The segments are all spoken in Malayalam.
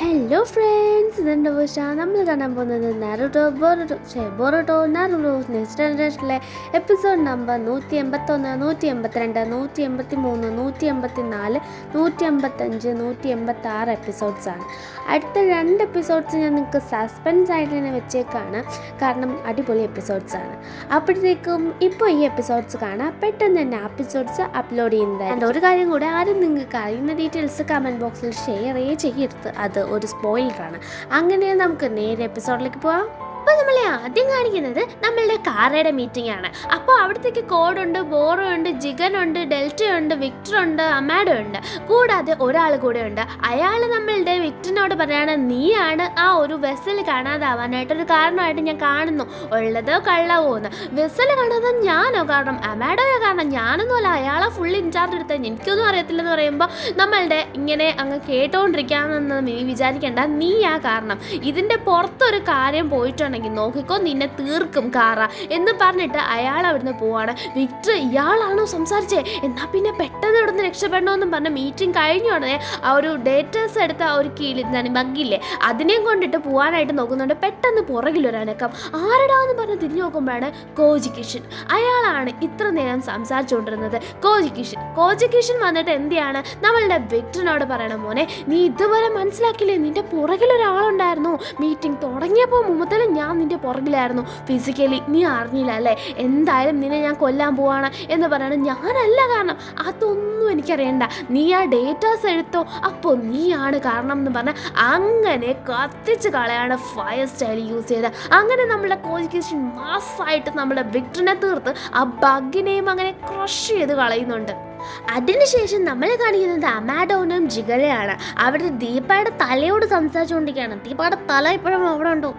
ഹലോ ഫ്രണ്ട്സ്, ഇതെൻ്റെ ഉഷ. നമ്മൾ കാണാൻ പോകുന്നത് ബോറുട്ടോ നെക്സ്റ്റ് ജനറേഷനിലെ എപ്പിസോഡ് നമ്പർ 181, 182, 183, 184, 185, 186 എപ്പിസോഡ്സാണ്. അടുത്ത 2 എപ്പിസോഡ്സ് ഞാൻ നിങ്ങൾക്ക് സസ്പെൻസ് ആയിട്ട് തന്നെ വെച്ചേക്കാണ്, കാരണം അടിപൊളി എപ്പിസോഡ്സാണ്. അപ്പോഴത്തേക്കും ഇപ്പോൾ ഈ എപ്പിസോഡ്സ് കാണാം, പെട്ടെന്ന് തന്നെ എപ്പിസോഡ്സ് അപ്ലോഡ് ചെയ്യുന്നത്. ആൻഡ് ഒരു കാര്യം കൂടെ, ആരും നിങ്ങൾക്ക് അറിയുന്ന ഡീറ്റെയിൽസ് കമൻറ്റ് ബോക്സിൽ ഷെയർ ചെയ്യരുത്, അത് ഒരു സ്പോയിലറാണ്. അങ്ങനെ നമുക്ക് നേരെ എപ്പിസോഡിലേക്ക് പോവാം. അപ്പോൾ നമ്മൾ ആദ്യം കാണിക്കുന്നത് നമ്മളുടെ കാറയുടെ മീറ്റിംഗ് ആണ്. അപ്പോൾ അവിടത്തേക്ക് കോഡുണ്ട്, ബോറോ ഉണ്ട്, ജിഗനുണ്ട്, ഡെൽറ്റയുണ്ട്, വിക്ടറുണ്ട്, അമാഡോ ഉണ്ട്. കൂടാതെ ഒരാൾ കൂടെ ഉണ്ട്. അയാൾ നമ്മളുടെ വിക്ടറിനോട് പറയാണ്, നീയാണ് ആ ഒരു വെസൽ കാണാതാവാനായിട്ടൊരു കാരണമായിട്ട് ഞാൻ കാണുന്നു. ഉള്ളതോ കള്ളവോന്ന്. വെസൽ കാണാതെ ഞാനോ കാരണം, അമാഡോയോ കാരണം? ഞാനൊന്നും അല്ല, അയാളെ ഫുൾ ഇൻചാർജ് എടുത്ത, എനിക്കൊന്നും അറിയത്തില്ലെന്ന് പറയുമ്പോൾ നമ്മളുടെ ഇങ്ങനെ അങ്ങ് കേട്ടോണ്ടിരിക്കാമെന്ന് നീ വിചാരിക്കേണ്ട, നീയാ കാരണം. ഇതിൻ്റെ പുറത്തൊരു കാര്യം പോയിട്ടുണ്ടെങ്കിൽ നോക്കിക്കോ, നിന്നെ തീർക്കും കാറ എന്ന് പറഞ്ഞിട്ട് അയാൾ അവിടുന്ന് പോവാണ്. വിക്ടർ, ഇയാളാണോ സംസാരിച്ചേ? എന്നാൽ പിന്നെ പെട്ടെന്ന് ഇവിടുന്ന് രക്ഷപ്പെടണമെന്നും പറഞ്ഞ് മീറ്റിംഗ് കഴിഞ്ഞ ഉടനെ ആ ഒരു ഡേറ്റേഴ്സ് എടുത്ത ആ ഒരു കീഴിൽ ബഗ്ഗില്ലേ, അതിനെയും കൊണ്ടിട്ട് പോകാനായിട്ട് നോക്കുന്നുണ്ട്. പെട്ടെന്ന് പുറകിലൊരനക്കം. ആരടാന്ന് പറഞ്ഞ് തിരിഞ്ഞു നോക്കുമ്പോഴാണ് കോജി കിഷൻ. അയാളാണ് ഇത്ര നേരം സംസാരിച്ചുകൊണ്ടിരുന്നത്. കോജി കിഷൻ വന്നിട്ട് എന്തിയാണ് നമ്മളുടെ വിക്ടറിനോട് പറയണം, മോനെ നീ ഇതുവരെ മനസ്സിലാക്കില്ലേ, നിന്റെ പുറകിലൊരാളുണ്ടായിരുന്നു. മീറ്റിംഗ് തുടങ്ങിയപ്പോൾ മുമ്പത്തേലും ഞാൻ നിന്റെ പുറകിലായിരുന്നു. ഫിസിക്കലി നീ അറിഞ്ഞില്ല അല്ലേ? എന്തായാലും നിന്നെ ഞാൻ കൊല്ലാൻ പോവാണ് എന്ന് പറയണം. ഞാനല്ല കാരണം, അതൊന്നും എനിക്കറിയണ്ട, നീ ആ ഡേറ്റാസ് എടുത്തോ, അപ്പോൾ നീയാണ് കാരണം എന്ന് പറഞ്ഞാൽ അങ്ങനെ കത്തിച്ച് കളയാണ് ഫയർ സ്റ്റൈൽ യൂസ് ചെയ്ത്. അങ്ങനെ നമ്മുടെ കോജിക്കേഷൻ മാസ്സായിട്ട് നമ്മുടെ വിക്ടറിനെ തീർത്ത് ആ ബഗ്ഗിനെയും അങ്ങനെ ക്രഷ് ചെയ്ത് കളയുന്നുണ്ട്. അതിനുശേഷം നമ്മൾ കാണിക്കുന്നത് അമാഡോനും ജിഗലയാണ്. അവിടെ ദീപയുടെ തലയോട് സംസാരിച്ചുകൊണ്ടിരിക്കുകയാണ്. ദീപയുടെ തല ഇപ്പോഴും അവിടെ ഉണ്ടോ?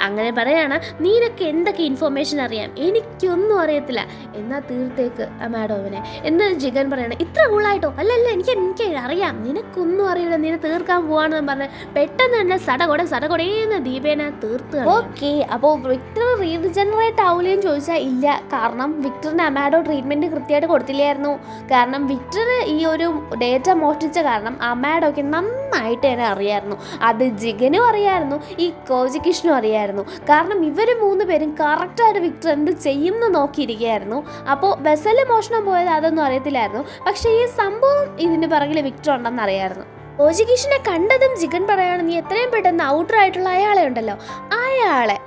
അങ്ങനെ പറയാണ്, നീനൊക്കെ എന്തൊക്കെ ഇൻഫർമേഷൻ അറിയാം? എനിക്കൊന്നും അറിയത്തില്ല. എന്നാൽ തീർത്തേക്ക് അമാഡോവിനെ എന്ന് ജിഗൻ പറയണം. ഇത്ര കൂളായിട്ടോ? അല്ലല്ല, എനിക്ക് അറിയാം, നിനക്കൊന്നും അറിയില്ല, നിന്നെ തീർക്കാൻ പോവാണെന്ന് പറഞ്ഞ് പെട്ടെന്ന് തന്നെ സടകൊടേന്ന് ദീപേനെ തീർത്ത്. ഓക്കെ, അപ്പോൾ വിക്ടർ റീജനറേറ്റ് ആവില്ലേന്ന് ചോദിച്ചാൽ ഇല്ല, കാരണം വിക്ടറിന് അമാഡോ ട്രീറ്റ്മെൻറ്റ് കൃത്യമായിട്ട് കൊടുത്തില്ലായിരുന്നു. കാരണം വിക്ടർ ഈ ഒരു ഡേറ്റ മോഷ്ടിച്ച കാരണം അമാഡോയ്ക്ക് നന്നായിട്ട് തന്നെ അറിയായിരുന്നു. അത് ജിഗനും അറിയായിരുന്നു, ഈ കോജിക്കിഷനും അറിയായിരുന്നു. കാരണം ഇവർ 3 പേരും കറക്റ്റായിട്ട് വിക്ടർ എന്ത് ചെയ്യുമെന്ന് നോക്കിയിരിക്കുകയായിരുന്നു. അപ്പോൾ വെസല് മോഷണം പോയത് അതൊന്നും അറിയത്തില്ലായിരുന്നു, പക്ഷേ ഈ സംഭവം ഇതിന് പിറകിൽ വിക്ടർ ഉണ്ടെന്ന് അറിയായിരുന്നു. കോജിക്കിഷനെ കണ്ടതും ജിഗൻ പറയാണ്, നീ എത്രയും പെട്ടെന്ന് ഔട്ടർ ആയിട്ടുള്ള അയാളെ ഉണ്ടല്ലോ,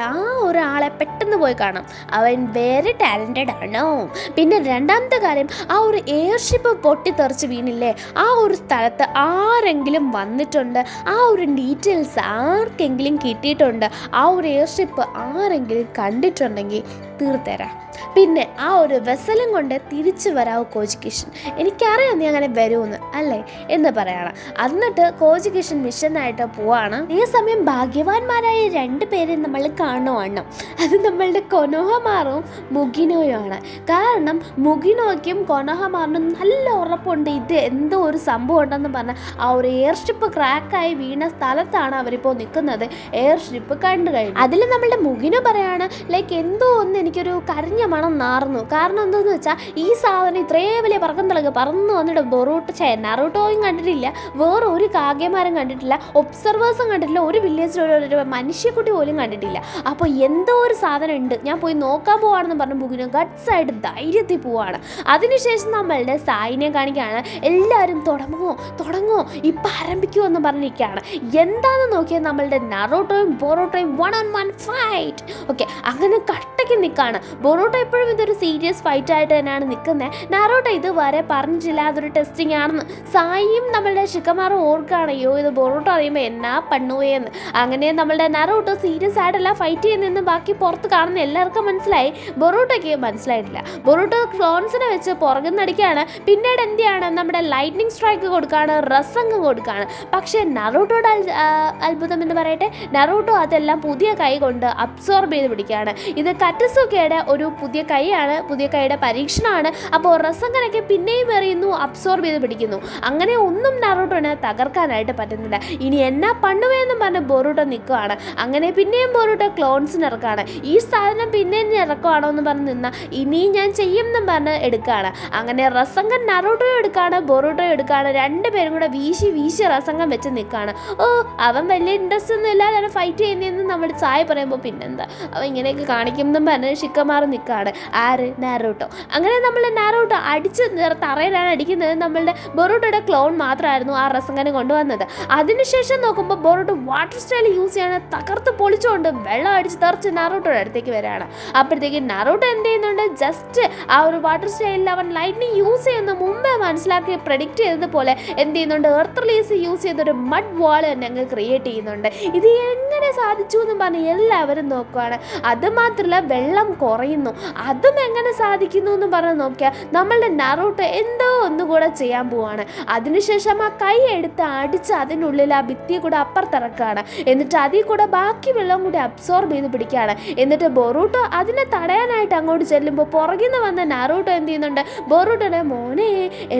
ആ ഒരാളെ പെട്ടെന്ന് പോയി കാണാം, അവൻ വെരി ടാലൻറ്റഡ് ആണോ. പിന്നെ രണ്ടാമത്തെ കാര്യം, ആ ഒരു എയർഷിപ്പ് പൊട്ടിത്തെറിച്ച് വീണില്ലേ, ആ ഒരു സ്ഥലത്ത് ആരെങ്കിലും വന്നിട്ടുണ്ട്, ആ ഒരു ഡീറ്റെയിൽസ് ആർക്കെങ്കിലും കിട്ടിയിട്ടുണ്ട്, ആ ഒരു എയർഷിപ്പ് ആരെങ്കിലും കണ്ടിട്ടുണ്ടെങ്കിൽ തീർത്തരാം. പിന്നെ ആ ഒരു വെസലും കൊണ്ട് തിരിച്ചു വരാവൂ കോജിക്കിഷൻ, എനിക്കറിയാം നീ അങ്ങനെ വരുമെന്ന് അല്ലേ എന്ന് പറയണം. എന്നിട്ട് കോജിക്കിഷൻ മിഷനായിട്ട് പോവാണ്. ഈ സമയം ഭാഗ്യവാന്മാരായ 2 പേരെ നമ്മൾ കാണുവാണ്. അത് നമ്മളുടെ കൊനോഹമാറും മുഗിനോയുമാണ്. കാരണം മുഗിനോയ്ക്കും കൊനോഹമാറിനും നല്ല ഉറപ്പുണ്ട് ഇത് എന്തോ ഒരു സംഭവം ഉണ്ടെന്ന് പറഞ്ഞാൽ ആ ഒരു എയർഷിപ്പ് ക്രാക്കായി വീണ സ്ഥലത്താണ് അവരിപ്പോൾ നിൽക്കുന്നത്. എയർഷിപ്പ് കണ്ടു കഴിഞ്ഞു. അതിൽ നമ്മളുടെ മുഗിനോ പറയാണ്, ലൈക്ക് എന്തോ ഒന്ന് എനിക്കൊരു കരഞ്ഞ മണം നാറുന്നു. കാരണം എന്താണെന്ന് വെച്ചാൽ ഈ സാധനം ഇത്രയും വലിയ പറന്നു വന്നിട്ട് നറൂട്ടോയും കണ്ടിട്ടില്ല, വേറെ ഒരു കാഗ്യമാരും കണ്ടിട്ടില്ല, ഒബ്സർവേഴ്സും കണ്ടിട്ടില്ല, ഒരു വില്ലേജിൽ ഒരു മനുഷ്യക്കുട്ടി പോലും കണ്ടിട്ടില്ല. അപ്പോൾ എന്തോ ഒരു സാധനം ഉണ്ട്, ഞാൻ പോയി നോക്കാൻ പോവാണെന്ന് പറഞ്ഞ് മുഗിനോ ഗട്ട്സ് ആയിട്ട് ധൈര്യത്തിൽ പോവാണ്. അതിനുശേഷം നമ്മളുടെ സായിനെ കാണിക്കുകയാണ്. എല്ലാവരും തുടങ്ങുമോ ഇപ്പം ആരംഭിക്കുമോ എന്ന് പറഞ്ഞിരിക്കുകയാണ്. എന്താണെന്ന് നോക്കിയാൽ നമ്മളുടെ നറൂട്ടോയും ബോറോട്ടോയും 1-on-1 ഫൈറ്റ്. ഓക്കെ, അങ്ങനെ കട്ടയ്ക്ക് നിൽക്കുകയാണ്. ബൊറോട്ടോ എപ്പോഴും ഇതൊരു സീരിയസ് ഫൈറ്റ് ആയിട്ട് തന്നെയാണ് നിൽക്കുന്നത്. നറൂട്ടോ ഇതുവരെ പറഞ്ഞിട്ടില്ല അതൊരു ടെസ്റ്റിംഗ് ആണെന്ന്. സായിയും നമ്മളുടെ ഷിക്കമാറും ഓർക്കുകയാണ്, അയ്യോ ഇത് ബൊറോട്ടോ അറിയുമ്പോൾ എന്നാ പണ്ണുകയെന്ന്. അങ്ങനെ നമ്മളുടെ നറൂട്ടോ സീരിയസ് ആയിട്ടല്ല ഫൈറ്റ് ചെയ്യുന്നതെന്ന് ബാക്കി പുറത്ത് കാണുന്ന എല്ലാവർക്കും മനസ്സിലായി. ബൊറോട്ടോയ്ക്ക് മനസ്സിലായിട്ടില്ല. ബൊറോട്ടോ ക്ലോൺസിനെ വെച്ച് പുറകുന്നടിക്കുകയാണ്. പിന്നീട് എന്തിയാണ് നമ്മുടെ ലൈറ്റ്നിങ് സ്ട്രൈക്ക് കൊടുക്കുകയാണ്, റസംഗം കൊടുക്കുകയാണ്. പക്ഷേ നറൂട്ടോയുടെ അത്ഭുതം എന്ന് പറയട്ടെ, നറൂട്ടോ അതെല്ലാം പുതിയ കൈ കൊണ്ട് അബ്സോർബ് ചെയ്ത് പിടിക്കുകയാണ്. ഇത് അറ്റസുക്കയുടെ ഒരു പുതിയ കൈയുടെ പരീക്ഷണമാണ്. അപ്പോൾ റസങ്കനൊക്കെ പിന്നെയും എറിയുന്നു, അബ്സോർബ് ചെയ്ത് പിടിക്കുന്നു. അങ്ങനെ ഒന്നും നാറൂട്ടോനെ തകർക്കാനായിട്ട് പറ്റുന്നില്ല. ഇനി എന്നാ പണ്ണുവേന്നും പറഞ്ഞ് ബോറൂട്ടോ നിൽക്കുകയാണ്. അങ്ങനെ പിന്നെയും ബോറൂട്ടോ ക്ലോൺസിന് ഇറക്കുകയാണ്. ഈ സാധനം പിന്നെയും ഇറക്കുവാണോ എന്ന് പറഞ്ഞ് നിന്ന ഇനിയും ഞാൻ ചെയ്യും എന്നും പറഞ്ഞ് എടുക്കുകയാണ്. അങ്ങനെ റസങ്കൻ നറൂട്ടോ എടുക്കുകയാണ്, ബോറൂട്ടോ എടുക്കുകയാണ്. രണ്ടുപേരും കൂടെ വീശി റസങ്കൻ വെച്ച് നിൽക്കുകയാണ്. അവൻ വലിയ ഇൻട്രസ്റ്റ് ഒന്നും ഇല്ലാതെ ഫൈറ്റ് ചെയ്യുന്നതെന്ന് നമ്മൾ ചായ പറയുമ്പോൾ പിന്നെന്താ അവൻ ഇങ്ങനെയൊക്കെ കാണിക്കുമെന്നും പറഞ്ഞ് ഷിക്കമാറ് നിൽക്കുകയാണ്. ആര്? നാറൂട്ടോ. അങ്ങനെ നമ്മൾ നാറൂട്ടോ അടിച്ച് തറയിലാണ് അടിക്കുന്നത്. നമ്മളുടെ ബോറൂട്ടോയുടെ ക്ലോൺ മാത്രമായിരുന്നു ആ റസങ്കനെ കൊണ്ടുവന്നത്. അതിനുശേഷം നോക്കുമ്പോൾ ബോറൂട്ടോ വാട്ടർ സ്റ്റൈൽ യൂസ് ചെയ്യണം, തകർത്ത് പൊളിച്ചുകൊണ്ട് വെള്ളം അടിച്ച് തെറിച്ച് നാറൂട്ടോയുടെ അടുത്തേക്ക് വരികയാണ്. അപ്പോഴത്തേക്ക് നാറൂട്ടോ എന്ത് ചെയ്യുന്നുണ്ട്, ജസ്റ്റ് ആ ഒരു വാട്ടർ സ്റ്റൈലിൽ അവൻ ലൈറ്റ്നിങ് യൂസ് ചെയ്യുന്ന മുമ്പേ മനസ്സിലാക്കി പ്രെഡിക്റ്റ് ചെയ്തതുപോലെ എന്ത് ചെയ്യുന്നുണ്ട്, എർത്ത് റിലീസ് യൂസ് ചെയ്തൊരു മഡ് വാൾ തന്നെ അങ്ങ് ക്രിയേറ്റ് ചെയ്യുന്നുണ്ട്. ഇത് എങ്ങനെ സാധിച്ചു എന്ന് പറഞ്ഞ് എല്ലാവരും നോക്കുകയാണ്. അതുമാത്രമല്ല വെള്ളം കുറയുന്നു, അതും എങ്ങനെ സാധിക്കുന്നു എന്ന് പറഞ്ഞ് നോക്കിയാൽ നമ്മളുടെ നാറൂട്ടോ എന്തോ ഒന്നുകൂടെ ചെയ്യാൻ പോവാണ്. അതിനുശേഷം ആ കൈ എടുത്ത് അടിച്ച് അതിനുള്ളിൽ ആ ഭിത്തിയെ കൂടെ അപ്പുറത്തിറക്കുകയാണ്. എന്നിട്ട് അതിൽ കൂടെ ബാക്കി വെള്ളം കൂടി അബ്സോർബ് ചെയ്ത് പിടിക്കുകയാണ്. എന്നിട്ട് ബോറൂട്ടോ അതിനെ തടയാനായിട്ട് അങ്ങോട്ട് ചെല്ലുമ്പോൾ പുറകിൽ നിന്ന് വന്ന നാറൂട്ടോ എന്ത് ചെയ്യുന്നുണ്ട്, ബോറൂട്ടോനെ മോനെ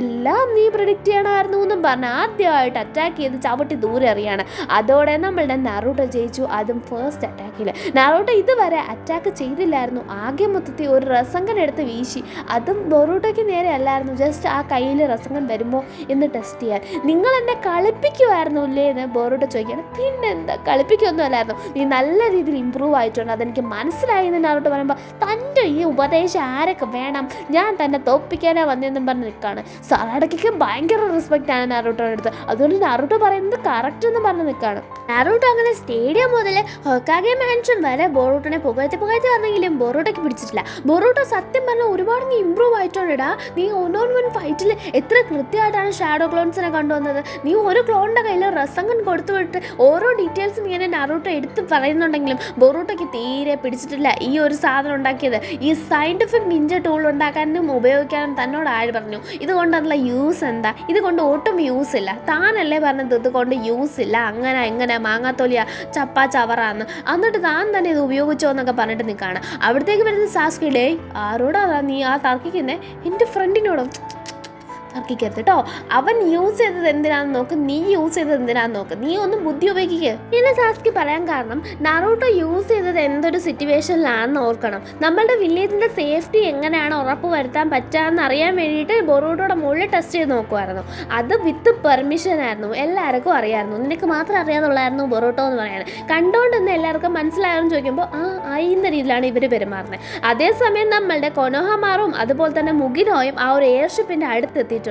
എല്ലാം നീ പ്രിഡിക്റ്റ് ചെയ്യണമായിരുന്നു എന്നും പറഞ്ഞ് ആദ്യമായിട്ട് അറ്റാക്ക് ചെയ്ത് ചവിട്ടി ദൂരെ എറിയാണ്. അതോടെ നമ്മളുടെ നാറൂട്ടോ ജയിച്ചു, അതും ഫസ്റ്റ് അറ്റാക്കിൽ. നാറൂട്ടോ ഇതുവരെ അറ്റാക്ക് ചെയ്തില്ലായിരുന്നു. ആകെ മൊത്തത്തിൽ ഒരു റസങ്കൻ എടുത്ത് വീശി, അതും ബോറൂട്ടോയ്ക്ക് നേരെ അല്ലായിരുന്നു, ജസ്റ്റ് ആ കയ്യിൽ റസങ്കൻ വരുമോ എന്ന് ടെസ്റ്റ് ചെയ്യാൻ. നിങ്ങൾ എന്നെ കളിപ്പിക്കുമായിരുന്നു ഇല്ലേ എന്ന് ബോറൂട്ടോ ചോദിക്കുകയാണ്. പിന്നെന്താ, കളിപ്പിക്കൊന്നും അല്ലായിരുന്നു, നീ നല്ല രീതിയിൽ ഇമ്പ്രൂവ് ആയിട്ടുണ്ട്, അതെനിക്ക് മനസ്സിലായി എന്ന് നാറൂട്ടോ പറയുമ്പോൾ തൻ്റെ ഈ ഉപദേശം ആരൊക്കെ വേണം, ഞാൻ തന്നെ തോപ്പിക്കാനാ വന്നതെന്നും പറഞ്ഞ് നിൽക്കുകയാണ്. സറാഡയ്ക്കൊക്കെ ഭയങ്കര റെസ്പെക്റ്റാണ് നാറൂട്ടോയുടെ അടുത്ത്. അതുകൊണ്ട് നാറൂട്ടോ പറയുന്നത് കറക്റ്റ് എന്ന് പറഞ്ഞ് നിൽക്കുകയാണ്. നാറൂട്ടോ അങ്ങനെ സ്റ്റേഡിയം മുതൽ ഹൊക്കാഗെ മാൻഷൻ വരെ ബോറൂട്ടോനെ പുകഴ്ത്തി വന്നെങ്കിലും ബോറൂട്ടോയ്ക്ക് പിടിച്ചിട്ടില്ല. ബോറൂട്ടോ സത്യം പറഞ്ഞാൽ ഒരുപാട് നീ ഇമ്പ്രൂവ് ആയിട്ടുണ്ടാ. നീ 1-on-1 ഫൈറ്റിൽ എത്ര കൃത്യമായിട്ടാണ് ഷാഡോ ക്ലോൺസിനെ കൊണ്ടുവന്നത്. നീ ഒരു ക്ലോണിൻ്റെ കയ്യിൽ റസങ്കൻ കൊടുത്തു വിട്ട് ഓരോ ഡീറ്റെയിൽസും ഇങ്ങനെ നാറൂട്ടോ എടുത്ത് പറയുന്നുണ്ടെങ്കിലും ബോറൂട്ടോയ്ക്ക് തീരെ പിടിച്ചിട്ടില്ല. ഈ ഒരു സാധനം ഉണ്ടാക്കിയത് ഈ സയൻറ്റിഫിക് നിഞ്ച ടൂൾ ഉണ്ടാക്കാനും ഉപയോഗിക്കാനും തന്നോട് ആര് പറഞ്ഞു? ഇതുകൊണ്ടുള്ള യൂസ് എന്താ? ഇതുകൊണ്ട് ഒട്ടും യൂസ് ഇല്ല. താനല്ലേ പറഞ്ഞത് ഇതുകൊണ്ട് യൂസ് ഇല്ല, അങ്ങനെ എങ്ങനെ മാങ്ങാത്തോലിയ ചപ്പാ ചവറാന്ന്. എന്നിട്ട് താൻ തന്നെ ഇത് ഉപയോഗിച്ചോ എന്നൊക്കെ പറഞ്ഞിട്ട് നിൽക്കുകയാണ്. അവിടത്തേക്ക് വരുന്ന സാസ്കിലേ, ആരോടാ നീ ആ തർക്കിക്കുന്നേ? എൻ്റെ ഫ്രണ്ടിനോടും തർക്കിക്കരുത് കേട്ടോ. അവൻ യൂസ് ചെയ്തത് എന്തിനാന്ന് നോക്ക്, നീ യൂസ് ചെയ്തത് എന്തിനാന്ന് നോക്ക്, നീ ഒന്നും ബുദ്ധി ഉപയോഗിക്കുക. ഇങ്ങനെ സാസ്കി പറയാൻ കാരണം നാറൂട്ടോ യൂസ് ചെയ്തത് എന്തൊരു സിറ്റുവേഷനിലാണെന്ന് ഓർക്കണം. നമ്മളുടെ വില്ലേജിൻ്റെ സേഫ്റ്റി എങ്ങനെയാണ് ഉറപ്പ് വരുത്താൻ പറ്റാമെന്ന് അറിയാൻ വേണ്ടിയിട്ട് ബോറൂട്ടോയുടെ മുകളിൽ ടെസ്റ്റ് ചെയ്ത് നോക്കുമായിരുന്നു. അത് വിത്ത് പെർമിഷൻ ആയിരുന്നു, എല്ലാവർക്കും അറിയാമായിരുന്നു. നിനക്ക് മാത്രം അറിയാതുള്ളായിരുന്നു ബോറൂട്ടോ എന്ന് പറയുന്നത്. കണ്ടുകൊണ്ടെന്ന് എല്ലാവർക്കും മനസ്സിലായെന്ന് ചോദിക്കുമ്പോൾ ആയിന്ന രീതിയിലാണ് ഇവർ പെരുമാറുന്നത്. അതേസമയം നമ്മളുടെ കൊനോഹമാറും അതുപോലെ തന്നെ മുഗിനോയും ആ ഒരു എയർഷിപ്പിൻ്റെ അടുത്തെത്തിയിട്ടുണ്ട്.